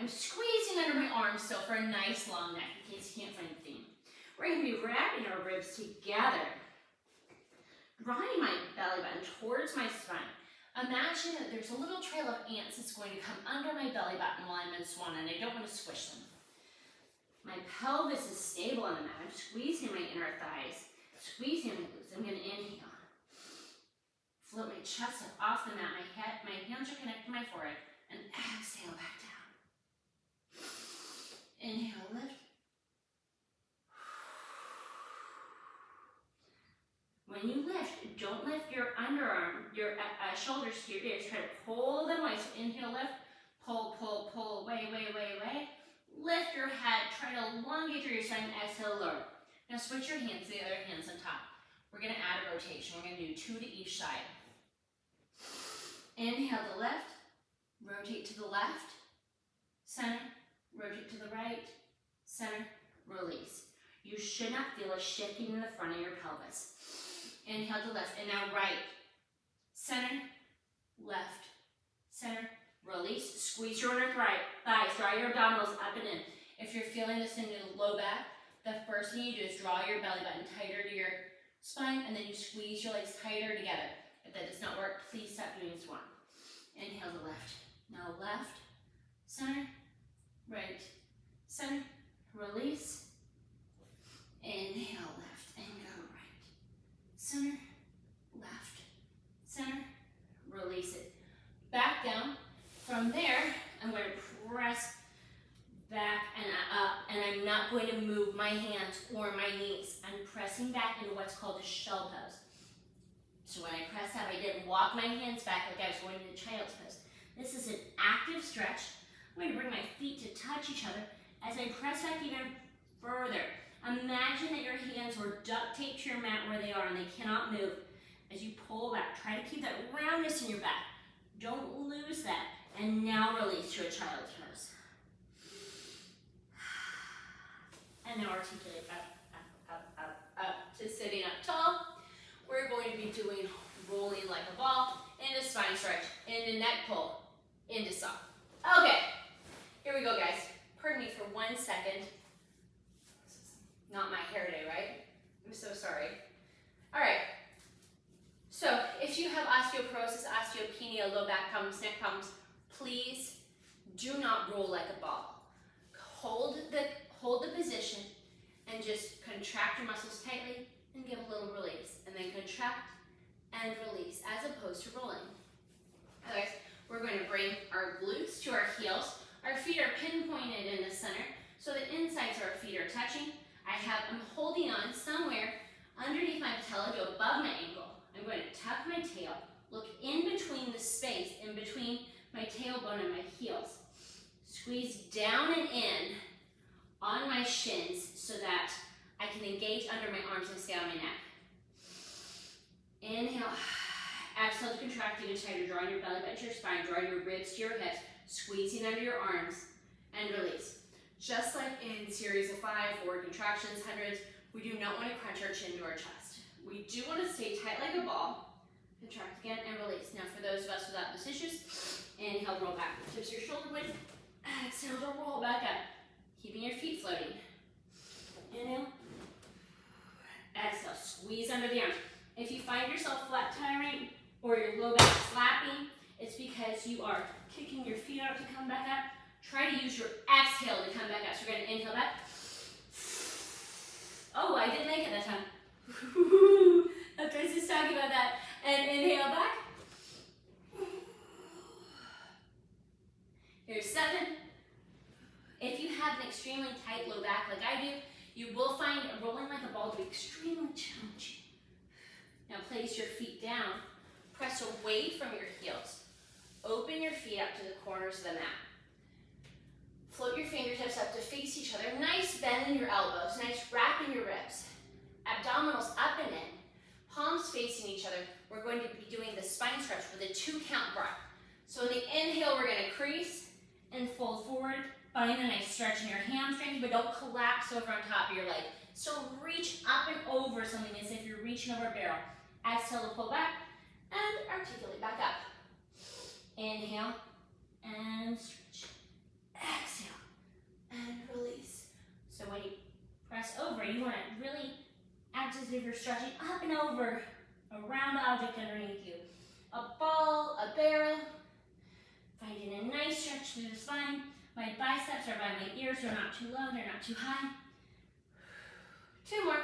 I'm squeezing under my arms still for a nice long neck in case you can't find the theme. We're going to be wrapping our ribs together, drawing my belly button towards my spine. Imagine that there's a little trail of ants that's going to come under my belly button while I'm in swan, and I don't want to squish them. My pelvis is stable on the mat. I'm squeezing my inner thighs, squeezing my glutes. I'm going to inhale. Float my chest up off the mat. My hands are connected to my forehead, and exhale back down. Inhale, lift. When you lift, don't lift your underarm, your shoulders to your ears. Try to pull them away. So inhale, lift, pull, pull, pull, away, way, way, way. Lift your head. Try to elongate your ears. Exhale, lower. Now switch your hands to the other hands on top. We're going to add a rotation. We're going to do 2 to each side. Inhale to lift. Rotate to the left. Center. Rotate to the right. Center. Release. You should not feel a shifting in the front of your pelvis. Inhale to lift, and now right, center, left, center, release, squeeze your inner thighs, draw your abdominals up and in. If you're feeling this in your low back, the first thing you do is draw your belly button tighter to your spine, and then you squeeze your legs tighter together. If that does not work, please stop doing swan. Inhale to lift. Now left, center, right, center, release. Inhale, lift, and go right. Center, left, center, release it. Back down. From there, I'm going to press back and up, and I'm not going to move my hands or my knees. I'm pressing back into what's called a shell pose. So when I press up, I didn't walk my hands back like I was going into child's pose. This is an active stretch. I'm going to bring my feet to touch each other as I press back even further. Imagine that your hands were duct taped to your mat where they are and they cannot move. As you pull back, try to keep that roundness in your back. Don't lose that. And now release to a child's pose. And now articulate up to sitting up tall. We're going to be doing rolling like a ball, into spine stretch, into neck pull, into saw. Okay, here we go, guys. Pardon me for 1 second. Not my hair day, right? I'm so sorry. All right. So if you have osteoporosis, osteopenia, low back problems, neck problems, please do not roll like a ball. Hold the position and just contract your muscles tightly and give a little release. And then contract and release as opposed to rolling. Otherwise, we're going to bring our glutes to our heels. Our feet are pinpointed in the center, so the insides of our feet are touching. I'm holding on somewhere underneath my patella to above my ankle. I'm going to tuck my tail, look in between the space, in between my tailbone and my heels. Squeeze down and in on my shins so that I can engage under my arms and stay on my neck. Inhale. Exhale to contract even tighter, drawing your belly button to your spine, drawing your ribs to your hips, squeezing under your arms, and release. Just like in series of 5, forward contractions, hundreds, we do not want to crunch our chin to our chest. We do want to stay tight like a ball. Contract again and release. Now for those of us without these issues, inhale, roll back. Tips your shoulder blades. Exhale to roll back up. Keeping your feet floating. Inhale. Exhale. Squeeze under the arms. If you find yourself flat tiring or your low back slapping, it's because you are kicking your feet out to come back up. Try to use your exhale to come back up. So we're going to inhale back. Oh, I didn't make it that time. After I was just talking about that. And inhale back. Here's 7. If you have an extremely tight low back like I do, you will find rolling like a ball to be extremely challenging. Now place your feet down. Press away from your heels. Open your feet up to the corners of the mat. Float your fingertips up to face each other. Nice bend in your elbows. Nice wrap in your ribs. Abdominals up and in. Palms facing each other. We're going to be doing the spine stretch with a 2-count breath. So in the inhale, we're going to crease and fold forward. Find a nice stretch in your hamstrings, but don't collapse over on top of your leg. So reach up and over something as if you're reaching over a barrel. Exhale to pull back and articulate back up. Inhale and stretch. Exhale and release. So when you press over, you want to really act as if you're stretching up and over a round object underneath you. A ball, a barrel. Finding a nice stretch through the spine. My biceps are by my ears, they're not too low, they're not too high. 2 more.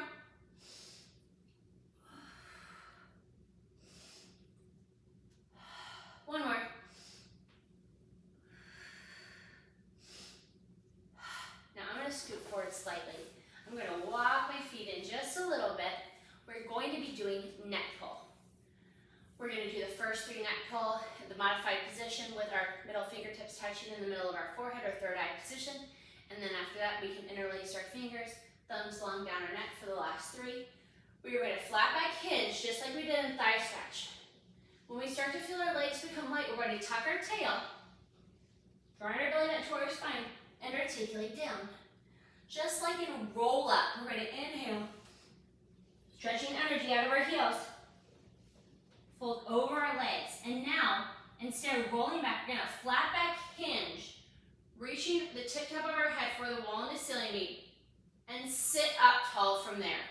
One more. Now I'm going to scoot forward slightly. I'm going to walk my feet in just a little bit. We're going to be doing neck pull. We're going to do the first 3 neck pull in the modified position with our middle fingertips touching in the middle of our forehead or third eye position. And then after that, we can interlace our fingers, thumbs long down our neck for the last 3. We are going to flat back hinge, just like we did in thigh stretch. When we start to feel our legs become light, we're going to tuck our tail, drawing our belly button toward our spine, and articulate down. Just like in a roll up, we're going to inhale, stretching energy out of our heels. Fold over our legs. And now, instead of rolling back, we're going to flat back hinge, reaching the tip top of our head for the wall and the ceiling bead, and sit up tall from there.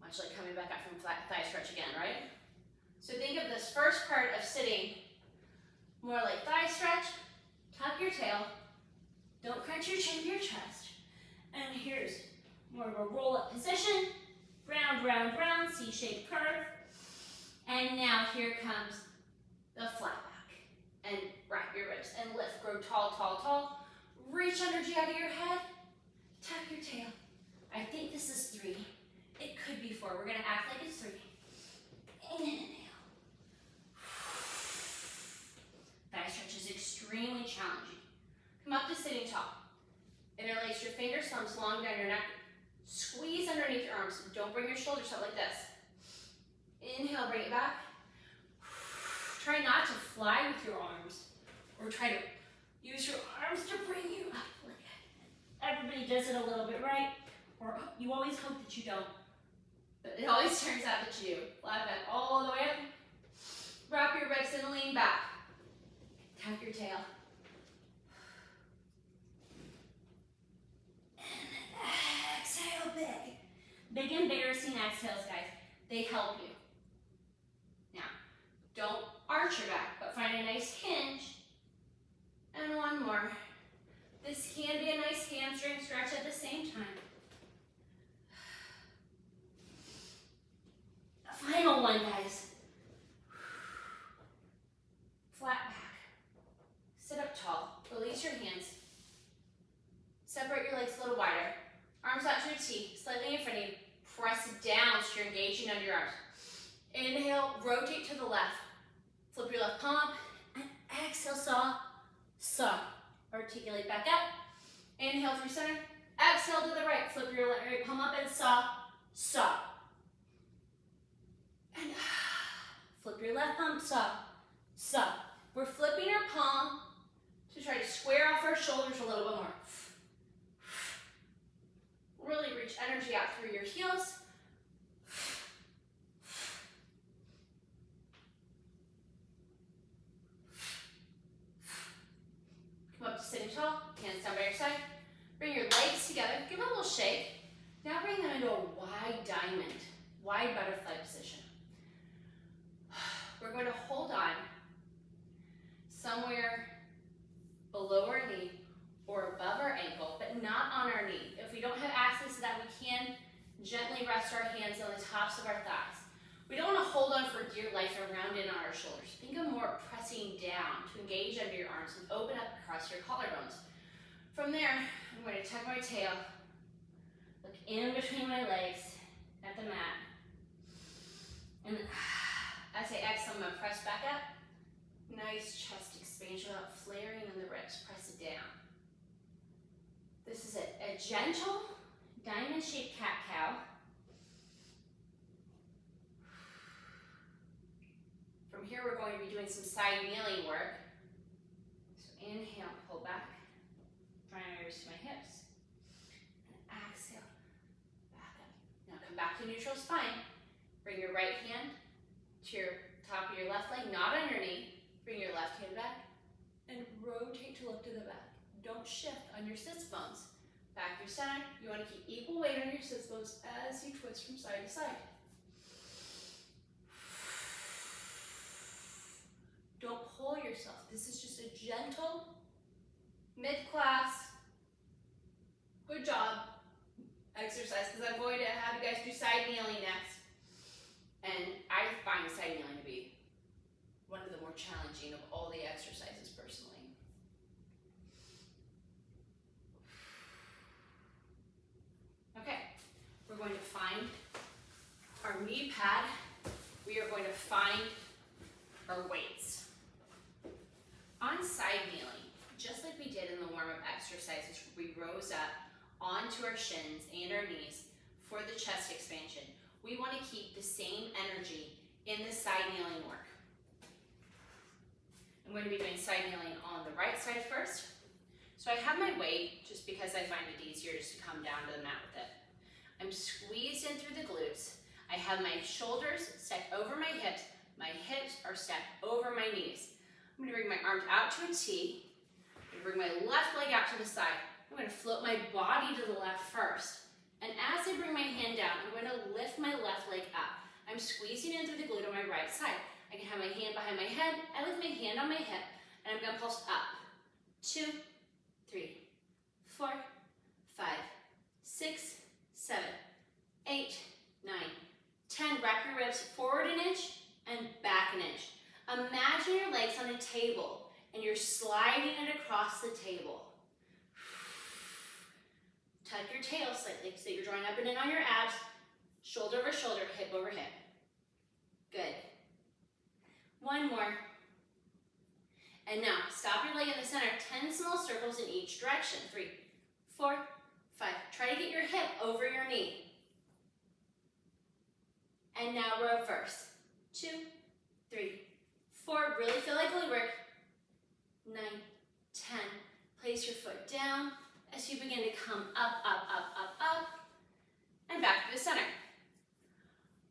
Much like coming back up from flat thigh stretch again, right? So think of this first part of sitting more like thigh stretch. Tuck your tail. Don't crunch your chin to your chest. And here's more of a roll-up position. Round, round, round, C-shaped curve. And now here comes the flat back. And wrap your ribs and lift. Grow tall, tall, tall. Reach energy out of your head. Tuck your tail. I think this is 3. It could be 4. We're going to act like it's 3. And inhale. Thigh stretch is extremely challenging. Come up to sitting tall. Interlace your fingers, thumbs long down your neck. Squeeze underneath your arms. Don't bring your shoulders up like this. Inhale, bring it back. Try not to fly with your arms, or try to use your arms to bring you up. Everybody does it a little bit, right? Or you always hope that you don't, but it always turns out that you do. Flat back all the way up. Wrap your ribs and lean back. Tuck your tail. And exhale big. Big embarrassing exhales, guys. They help you. Now, don't arch your back, but find a nice hinge. And one more. This can be a nice hamstring stretch at the same time. A final one, guys. Flat back. Sit up tall. Release your hands. Separate your legs a little wider. Arms out to a T, slightly in front of you. Press down so you're engaging under your arms. Inhale, rotate to the left. Flip your left palm up. And exhale, saw, saw. Articulate back up. Inhale through center. Exhale to the right. Flip your right palm up and saw, saw. And flip your left palm, saw, saw. We're flipping our palm to try to square off our shoulders a little bit more. Really reach energy out through your heels. Come up to sitting tall, hands down by your side. Bring your legs together, give it a little shake. Now bring them into a wide diamond, wide butterfly position. We're going to hold on somewhere below our knee or above our ankle, but not on our knee. If we don't have access to that, we can gently rest our hands on the tops of our thighs. We don't want to hold on for dear life and round in on our shoulders. Think of more pressing down to engage under your arms and open up across your collarbones. From there, I'm going to tuck my tail, look in between my legs at the mat. And as I exhale, I'm going to press back up. Nice chest expansion without flaring in the ribs. Press it down. This is a gentle diamond-shaped cat-cow. From here, we're going to be doing some side kneeling work. So inhale, pull back, drawing my wrists to my hips. And exhale, neutral spine. Bring your right hand to your top of your left leg, not on your knee. Bring your left hand back and rotate to look to the back. Don't shift on your sits bones. Back your center. You want to keep equal weight on your sits bones as you twist from side to side. Don't pull yourself. This is just a gentle mid-class, good job exercise, because I'm going to have you guys do side kneeling next. And I find side kneeling to be one of the more challenging of all the exercises personally. Okay, we're going to find our knee pad. We are going to find our weights. On side kneeling, just like we did in the warm-up exercises, we rose up onto our shins and our knees for the chest expansion. We want to keep the same energy in the side kneeling work. I'm going to be doing side kneeling on the right side first. So I have my weight just because I find it easier just to come down to the mat with it. I'm squeezed in through the glutes. I have my shoulders stacked over my hips are stacked over my knees. I'm going to bring my arms out to a T. I'm going to bring my left leg out to the side. I'm going to float my body to the left first. And as I bring my hand down, I'm going to lift my left leg up. I'm squeezing in through the glute on my right side. I can have my hand behind my head. I lift my hand on my hip, and I'm going to pulse up. 2, 3, 4, 5, 6, 7, 8, 9, 10. Wrap your ribs forward an inch and back an inch. Imagine your legs on a table, and you're sliding it across the table. Tuck your tail slightly so you're drawing up and in on your abs, shoulder over shoulder, hip over hip. Good. One more. And now, stop your leg in the center, 10 small circles in each direction. 3, 4, 5. Try to get your hip over your knee. And now reverse. 2, 3, 4. Really feel like glute work. 9, 10. Place your foot down as you begin to come up, up, up, up, up, and back to the center.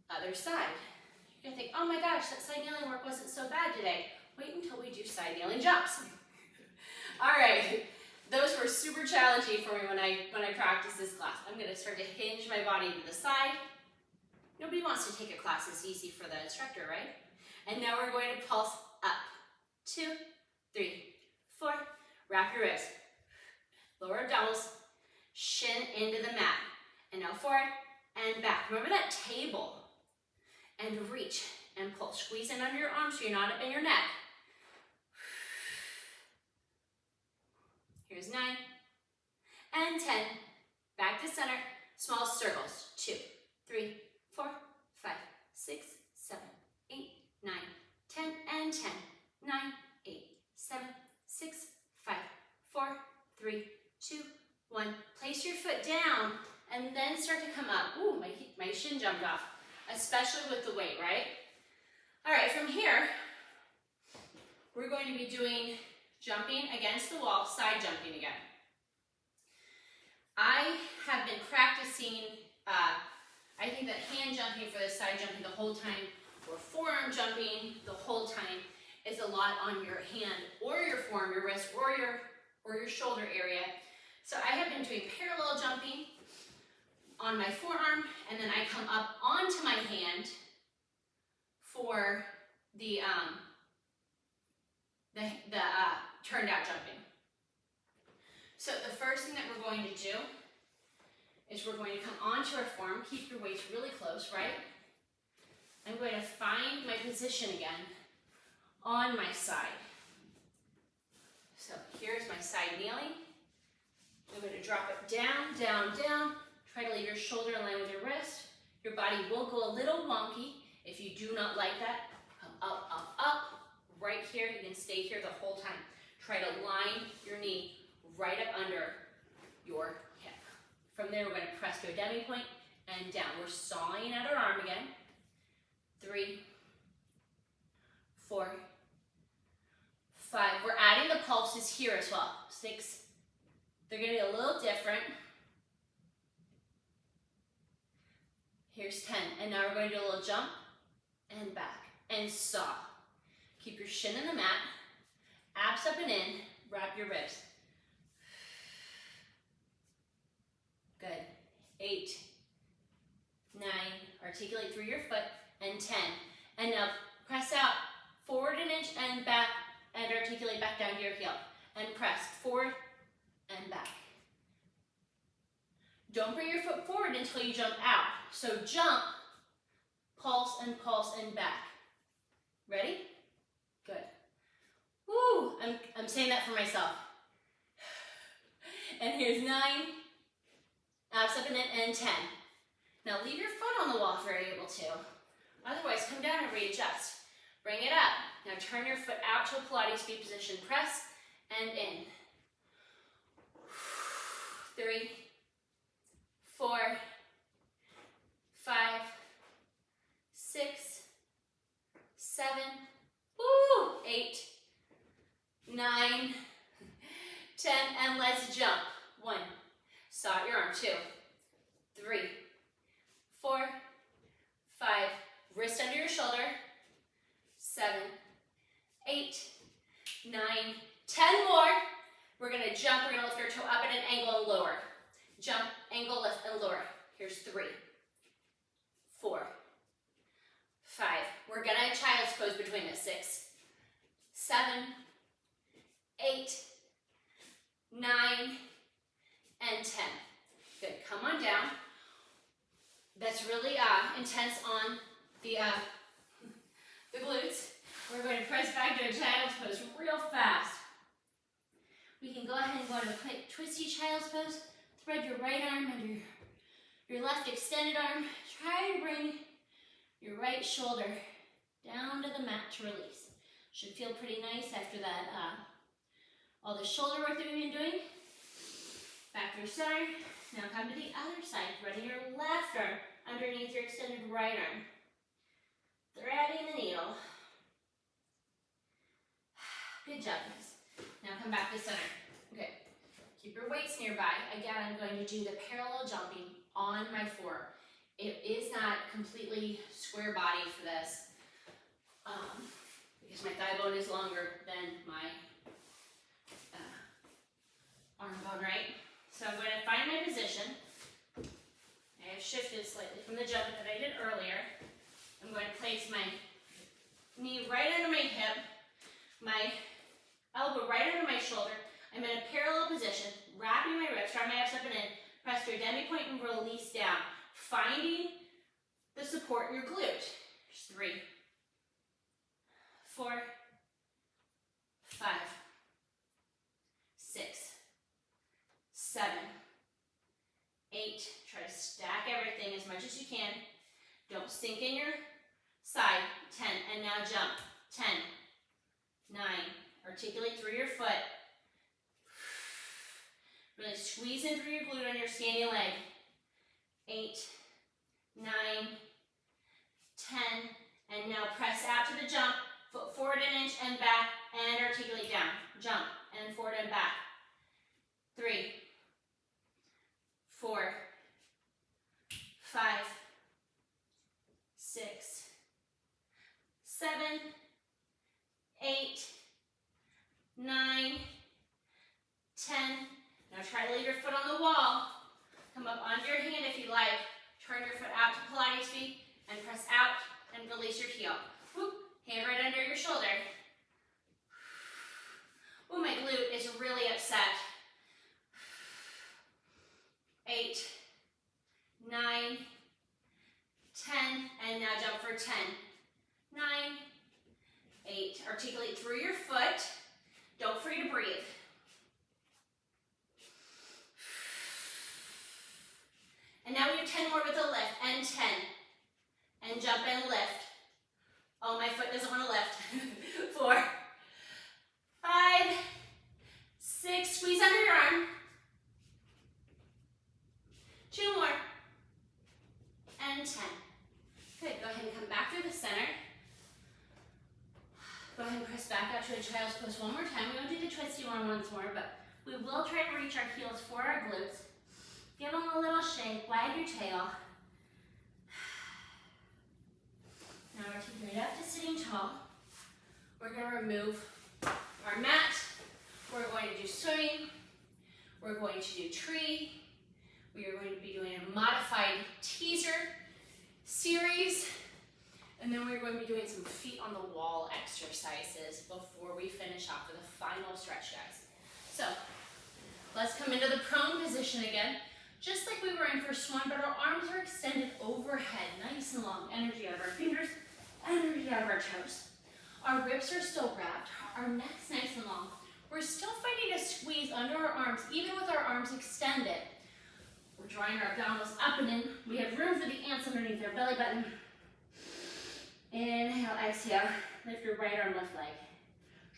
Other side. You're gonna think, oh my gosh, that side kneeling work wasn't so bad today. Wait until we do side kneeling jumps. All right, those were super challenging for me when I practiced this class. I'm gonna start to hinge my body to the side. Nobody wants to take a class that's easy for the instructor, right? And now we're going to pulse up. 2, 3, 4. Wrap your ribs. Lower abdominals, shin into the mat. And now forward and back. Remember that table. And reach and pull. Squeeze in under your arms so you're not up in your neck. Here's 9 and 10. Back to center. Small circles. 2, 3, 4, 5, 6, 7, 8, 9, 10, and 10. 9, 8, 7, 6, 5, 4, 3, 2, 1. Place your foot down and then start to come up. Ooh, my shin jumped off, especially with the weight, right? All right, from here, we're going to be doing jumping against the wall, side jumping again. I have been practicing, I think that hand jumping for the side jumping the whole time, or forearm jumping the whole time, is a lot on your hand, or your forearm, your wrist, or your shoulder area. So I have been doing parallel jumping on my forearm, and then I come up onto my hand for the turned out jumping. So the first thing that we're going to do is we're going to come onto our forearm. Keep your weights really close, right? I'm going to find my position again on my side. So here's my side kneeling. I'm going to drop it down, down, down. Try to leave your shoulder in line with your wrist. Your body will go a little wonky. If you do not like that, come up, up, up. Right here, you can stay here the whole time. Try to line your knee right up under your hip. From there, we're going to press to a demi point and down. We're sawing at our arm again. 3, 4, 5. We're adding the pulses here as well. 6. They're going to be a little different. Here's 10. And now we're going to do a little jump and back and saw. Keep your shin in the mat, abs up and in, wrap your ribs. Good. 8, 9, articulate through your foot, and 10. And now press out, forward an inch and back, and articulate back down to your heel. And press forward and back. Don't bring your foot forward until you jump out. So jump, pulse and back. Ready? Good. Woo! I'm saying that for myself. And here's 9, abs up and in, and 10. Now leave your foot on the wall if you're able to. Otherwise, come down and readjust. Bring it up. Now turn your foot out to a Pilates feet position. Press and in. 3, 4, 5, 6, 7, 8, 9, 10, and let's jump. 1, saw your arm. 2, 3, 4, 5, wrist under your shoulder. 7, 8, 9, 10 more. We're gonna jump, we're gonna lift our toe up at an angle and lower. Jump, angle, lift, and lower. Here's 3, 4, 5. We're gonna child's pose between us. 6, 7, 8, 9, and 10. Good, come on down. That's really intense on the glutes. We're going to press back to a child's pose real fast. We can go ahead and go into a quick twisty child's pose. Thread your right arm under your left extended arm. Try to bring your right shoulder down to the mat to release. Should feel pretty nice after that, all the shoulder work that we've been doing. Back to your center. Now come to the other side, threading your left arm underneath your extended right arm. Threading the needle. Good job, guys. Now come back to center. Okay, keep your weights nearby. Again, I'm going to do the parallel jumping on my forearm. It is not completely square body for this because my thigh bone is longer than my arm bone, right? So I'm going to find my position. I have shifted slightly from the jump that I did earlier. I'm going to place my knee right under my hip, my elbow right under my shoulder. I'm in a parallel position, wrapping my ribs, drawing my abs up and in, press to your demi-point and release down, finding the support in your glute. There's 3, 4, 5, 6, 7, 8. Try to stack everything as much as you can. Don't sink in your side. 10, and now jump. 10, 9, articulate through your foot. Really squeeze in through your glute on your standing leg. 8, 9, 10, and now press out to the jump. Foot forward an inch and back, and articulate down. Jump, and forward and back. 3, 4, 5, 6, 7, 8, 9, 10. Now try to leave your foot on the wall. Come up onto your hand if you like. Turn your foot out to Pilates feet and press out and release your heel. Whoop. Hand right under your shoulder. Oh, my glute is really upset. 8, 9, 10, and now jump for 10, 9, 8. Articulate through your foot. Don't forget to breathe. And now we have 10 more with a lift, and 10. And jump and lift. Oh, my foot doesn't want to lift. 4, 5, 6, squeeze under your arm. 2 more. And 10. Good, go ahead and come back through the center. Go ahead and press back out to a child's pose one more time. We won't do the twisty one once more, but we will try to reach our heels for our glutes. Give them a little shake, wag your tail. Now articulate up to sitting tall. We're going to remove our mat. We're going to do swimming. We're going to do tree. We are going to be doing a modified teaser series. And then we're going to be doing some feet on the wall exercises before we finish off with a final stretch, guys. So let's come into the prone position again. Just like we were in for swan, but our arms are extended overhead, nice and long. Energy out of our fingers, energy out of our toes. Our ribs are still wrapped, our neck's nice and long. We're still finding a squeeze under our arms, even with our arms extended. We're drawing our abdominals up and in. We have room for the ants underneath our belly button. Inhale, exhale, lift your right arm, left leg.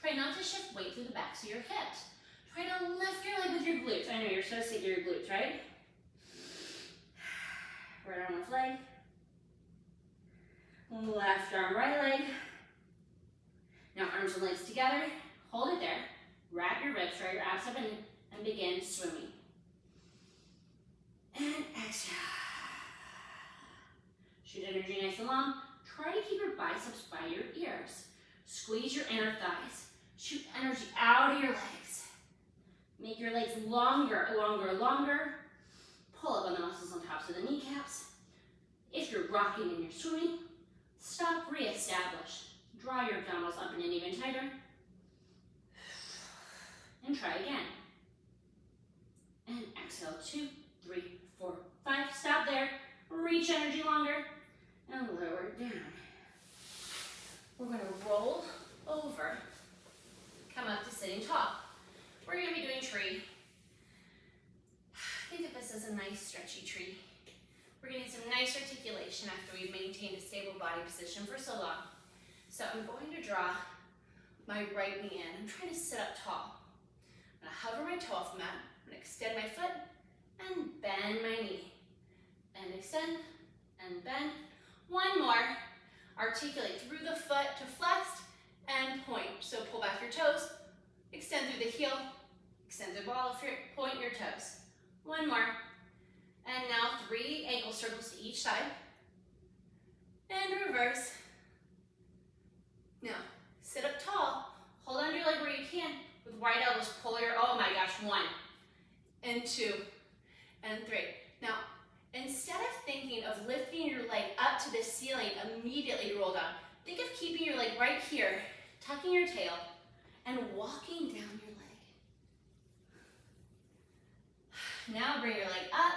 Try not to shift weight to the backs of your hips. Try to lift your leg with your glutes. I know you're so sick of your glutes, right? Right arm, left leg. Left arm, right leg. Now arms and legs together. Hold it there. Wrap your ribs, draw your abs up and begin swimming. And exhale. Shoot energy nice and long. Try to keep your biceps by your ears. Squeeze your inner thighs. Shoot energy out of your legs. Make your legs longer, longer, longer. Pull up on the muscles on tops of the kneecaps. If you're rocking and you're swimming, stop, reestablish. Draw your abdominals up and in even tighter. And try again. And exhale, 2, 3, 4, 5. Stop there. Reach energy longer. And lower it down. We're going to roll over. Come up to sitting tall. We're going to be doing tree. Think of this as a nice stretchy tree. We're getting some nice articulation after we've maintained a stable body position for so long. So I'm going to draw my right knee in. I'm trying to sit up tall. I'm going to hover my toe off the mat. I'm going to extend my foot and bend my knee. And extend and bend. One more. Articulate through the foot to flex and point. So pull back your toes. Extend through the heel. Extend the ball of your point your toes. One more. And now 3 ankle circles to each side. And reverse. Now, sit up tall. Hold on to your leg where you can. With wide elbows, pull your, oh my gosh, 1 and 2 and 3. Now, instead of thinking of lifting your leg up to the ceiling immediately to roll down, think of keeping your leg right here, tucking your tail, and walking down your leg. Now bring your leg up.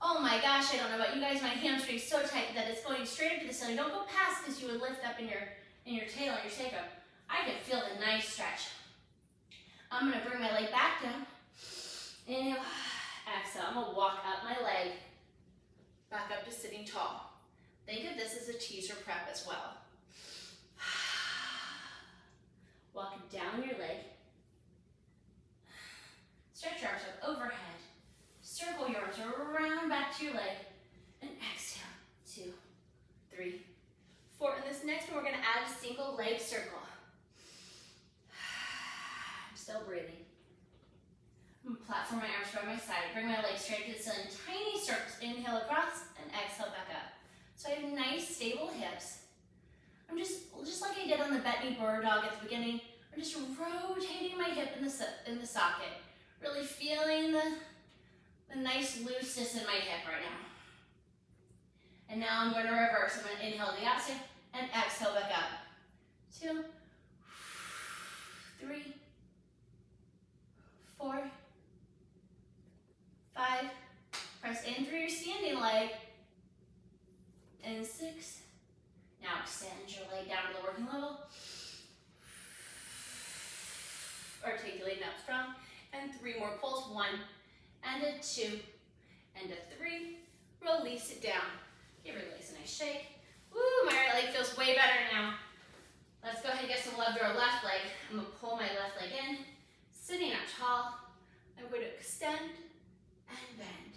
Oh my gosh, I don't know about you guys, my hamstring's so tight that it's going straight up to the ceiling. Don't go past because you would lift up in your tail and your sacrum. I can feel the nice stretch. I'm gonna bring my leg back down. Inhale, exhale. I'm gonna walk up my leg, back up to sitting tall. Think of this as a teaser prep as well. Walk down your leg. Stretch your arms up overhead. Circle your arms around back to your leg. And exhale. 2, 3, 4. And this next one, we're going to add a single leg circle. I'm still breathing. I'm going to platform my arms by my side. Bring my legs straight to the ceiling. Tiny circles. Inhale across and exhale back up. So I have nice, stable hips. I'm just like I did on the Bethany bird dog at the beginning. I'm just rotating my hip in the socket. Really feeling the nice looseness in my hip right now. And now I'm going to reverse. I'm going to inhale the outside and exhale back up. 2, 3, 4, 5. Press in through your standing leg. And 6. Now extend your leg down to the working level. Articulating up strong. And 3 more pulls. 1 and a 2 and a 3. Release it down. Give your legs a nice shake. Woo, my right leg feels way better now. Let's go ahead and get some love to our left leg. I'm going to pull my left leg in. Sitting up tall. I'm going to extend and bend.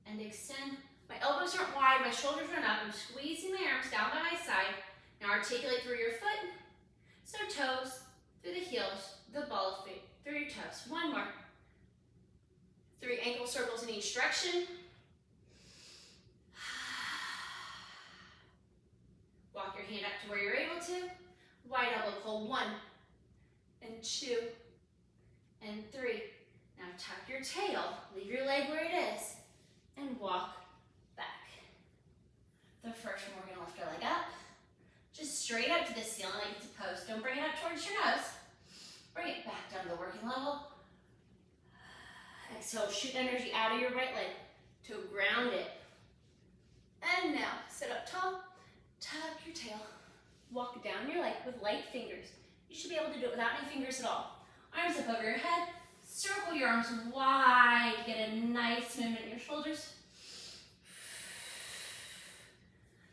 And extend. My elbows aren't wide, my shoulders aren't up. I'm squeezing my arms down by my side. Now articulate through your foot. So toes, through the heels, the ball of feet, through your toes. 1 more. 3 ankle circles in each direction. Walk your to where you're able to. Wide elbow pull, 1 and 2 and 3. Now tuck your tail, leave your leg where it is, and walk back. The first one, we're gonna lift our leg up, just straight up to the ceiling like it's a post. Don't bring it up towards your nose. Bring it back down to the working level. Exhale, shoot energy out of your right leg to ground it. And now, sit up tall, tuck your tail, walk down your leg with light fingers. You should be able to do it without any fingers at all. Arms up over your head, circle your arms wide, get a nice movement in your shoulders.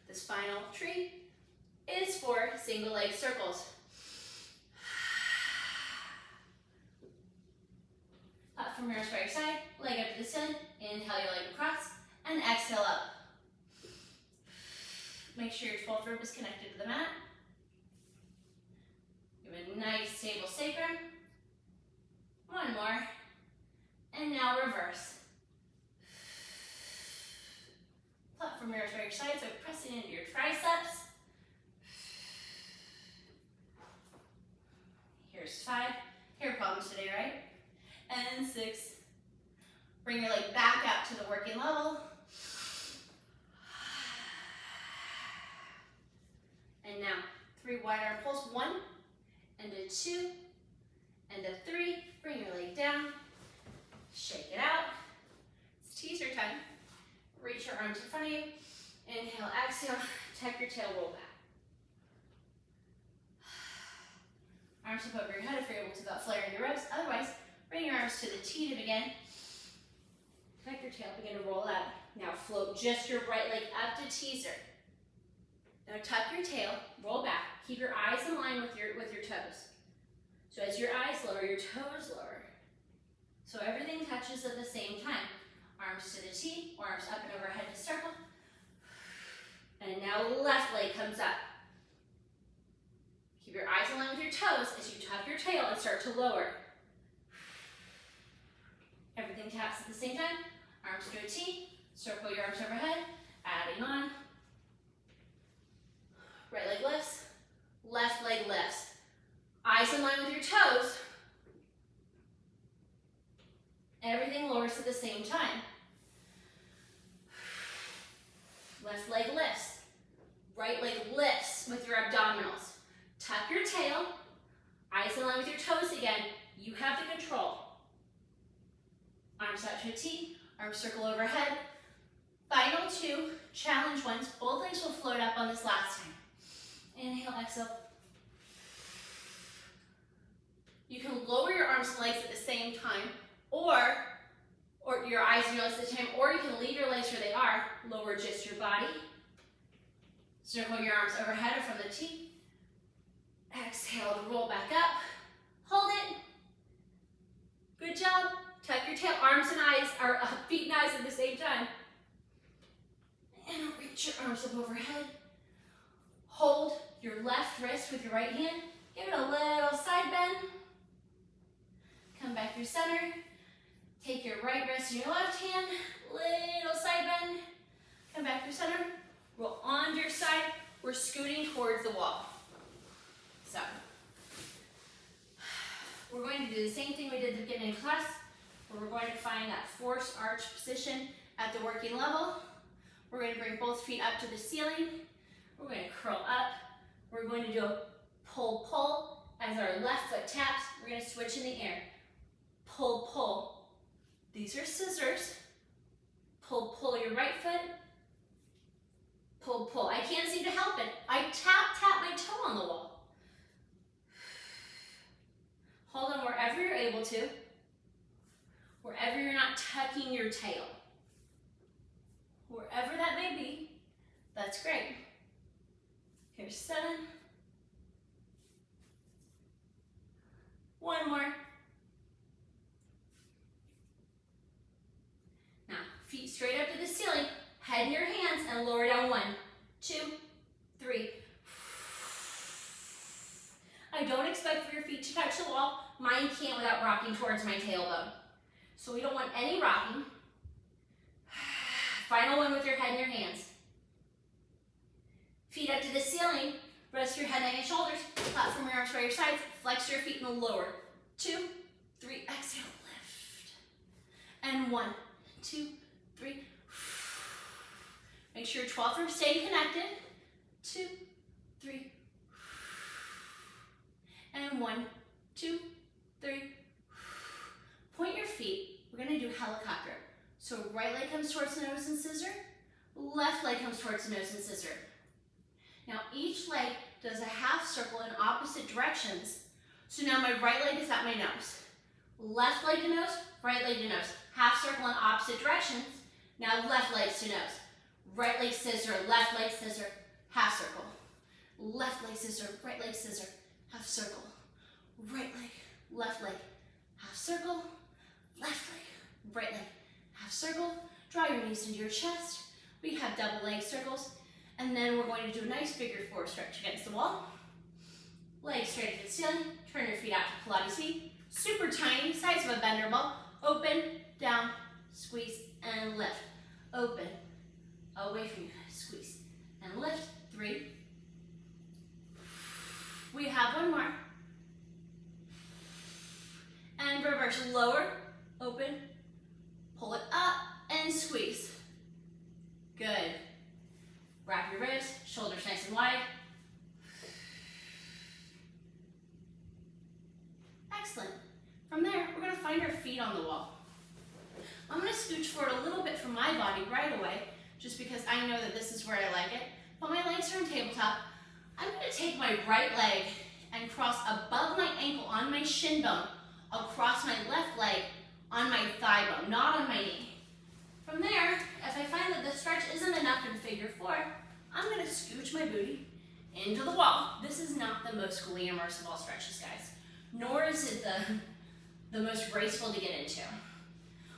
This final tree is for single leg circles. Platform your arms by your side, leg up to the ceiling, inhale your leg across, and exhale up. Make sure your 12th rib is connected to the mat. Give a nice stable sacrum. One more. And now reverse. Platform your arms by your side, so pressing into your triceps. Here's 5. Hair problems today, right? And 6. Bring your leg back out to the working level. And now 3 wide arm pulls, 1 and a 2 and a 3. Bring your leg down, shake it out. It's teaser time. Reach your arms in front of you. Inhale, exhale, tuck your tail, roll back. Arms up over your head if you're able to without flaring your ribs. Otherwise, bring your arms to the T to begin. Tuck your tail, begin to roll out. Now float just your right leg up to teaser. Now tuck your tail, roll back. Keep your eyes in line with your toes. So as your eyes lower, your toes lower. So everything touches at the same time. Arms to the T, or arms up and overhead to circle. And now left leg comes up. Keep your eyes in line with your toes as you tuck your tail and start to lower. Everything taps at the same time. Arms to a T, circle your arms overhead, adding on. Right leg lifts, left leg lifts. Eyes in line with your toes. Everything lowers at the same time. Left leg lifts. Right leg lifts with your abdominals. Tuck your tail. Eyes in line with your toes again. You have the control. Arms out to a T. Arms circle overhead. Final 2 challenge ones. Both legs will float up on this last time. Inhale, exhale. You can lower your arms and legs at the same time, or your eyes and your legs at the same time, or you can leave your legs where they are, lower just your body. Circle your arms overhead or from the T. Exhale to roll back up. Hold it. Good job. Tuck your tail, arms and eyes, or feet and eyes at the same time. And reach your arms up overhead. Hold your left wrist with your right hand. Give it a little side bend. Come back through center. Take your right wrist in your left hand. Little side bend. Come back through center. Roll onto your side. We're scooting towards the wall. So, we're going to do the same thing we did at the beginning of class, where we're going to find that forced arch position at the working level. We're going to bring both feet up to the ceiling. We're going to curl up. We're going to do a pull-pull. As our left foot taps, we're going to switch in the air. Pull-pull. These are scissors. Pull-pull your right foot. Pull-pull. I can't seem to help it. I tap my toe on the wall. Hold on wherever you're able to. Wherever you're not tucking your tail. Wherever that may be, that's great. Here's 7. 1 more. Now, feet straight up to the ceiling, head in your hands, and lower down 1, 2, 3. I don't expect for your feet to touch the wall. Mine can't without rocking towards my tailbone. So we don't want any rocking. Final one with your head in your hands. Feet up to the ceiling, Rest your head, neck, and shoulders. Platform your arms by your sides. Flex your feet and lower. 2, 3, exhale, lift. And 1, 2, 3. Make sure your 12th rib staying connected. 2, 3. And 1, 2, 3. Point your feet. We're going to do helicopter. So right leg comes towards the nose and scissor. Left leg comes towards the nose and scissor. Now each leg does a half circle in opposite directions. So now my right leg is at my nose. Left leg to nose, right leg to nose. Half circle in opposite directions. Now left leg to nose. Right leg scissor, left leg scissor, half circle. Left leg scissor, right leg scissor, half circle. Right leg, left leg, half circle. Left leg, right leg, half circle. Draw your knees into your chest. We have double leg circles. And then we're going to do a nice figure 4 stretch against the wall. Legs straight to the ceiling. Turn your feet out to Pilates feet. Super tiny, size of a bender ball. Open, down, squeeze, and lift. Open, away from you, squeeze, and lift. 3. We have one more. And reverse, lower, open, pull it up, and squeeze. Good. Wrap your ribs, shoulders nice and wide. Excellent. From there, we're going to find our feet on the wall. I'm going to scooch forward a little bit from my body right away, just because I know that this is where I like it. But my legs are on tabletop. I'm going to take my right leg and cross above my ankle on my shin bone, across my left leg on my thigh bone, not on my knee. From there, if I find that the stretch isn't enough in figure 4, I'm going to scooch my booty into the wall. This is not the most glamorous of all stretches, guys, nor is it the most graceful to get into.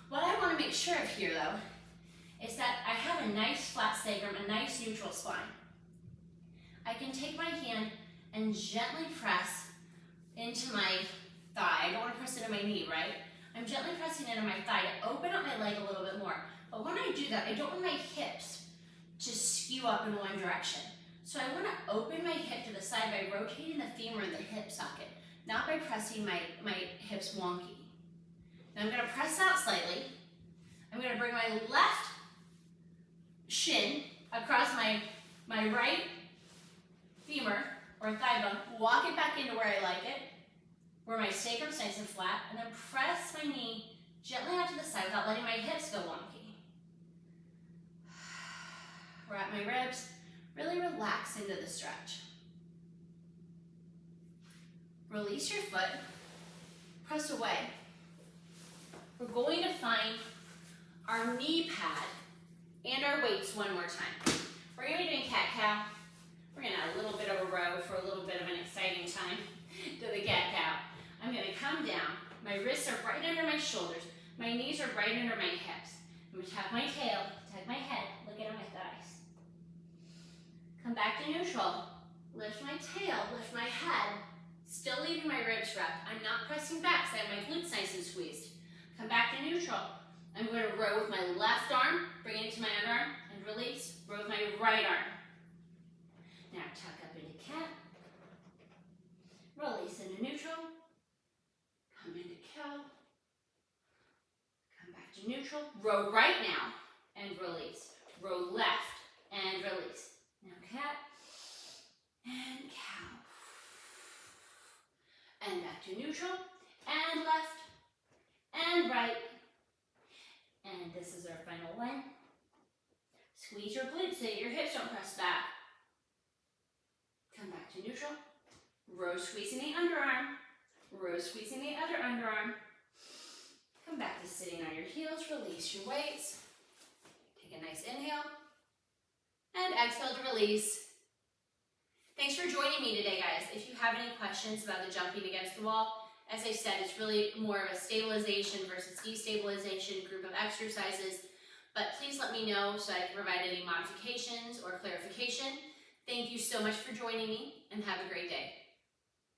What I want to make sure of here, though, is that I have a nice flat sacrum, a nice neutral spine. I can take my hand and gently press into my thigh. I don't want to press into my knee, right? I'm gently pressing into my thigh to open up my leg a little bit more. But when I do that, I don't want my hips to skew up in one direction. So I want to open my hip to the side by rotating the femur in the hip socket, not by pressing my hips wonky. Now I'm going to press out slightly. I'm going to bring my left shin across my right femur or thigh bone, walk it back into where I like it, where my sacrum's nice and flat, and then press my knee gently out to the side without letting my hips go wonky. Wrap my ribs, really relax into the stretch. Release your foot, press away. We're going to find our knee pad and our weights one more time. We're going to be doing cat-cow. We're going to add a little bit of a row for a little bit of an exciting time to the cat-cow. I'm going to come down. My wrists are right under my shoulders. My knees are right under my hips. I'm going to tap my tail, tap my head, look at my thighs. Come back to neutral. Lift my tail, lift my head. Still leaving my ribs wrapped. I'm not pressing back, so I have my glutes nice and squeezed. Come back to neutral. I'm going to row with my left arm, bring it to my underarm, and release. Row with my right arm. Now tuck up into cat. Release into neutral. Come into cow. Come back to neutral. Row right now and release. Row left and release. Now cat and cow. And back to neutral and left and right. And this is our final one. Squeeze your glutes so that your hips don't press back. Come back to neutral. Row squeezing the underarm. Row squeezing the other underarm. Come back to sitting on your heels. Release your weights. Take a nice inhale. And exhale to release. Thanks for joining me today, guys. If you have any questions about the jumping against the wall, as I said, it's really more of a stabilization versus destabilization group of exercises. But please let me know so I can provide any modifications or clarification. Thank you so much for joining me, and have a great day.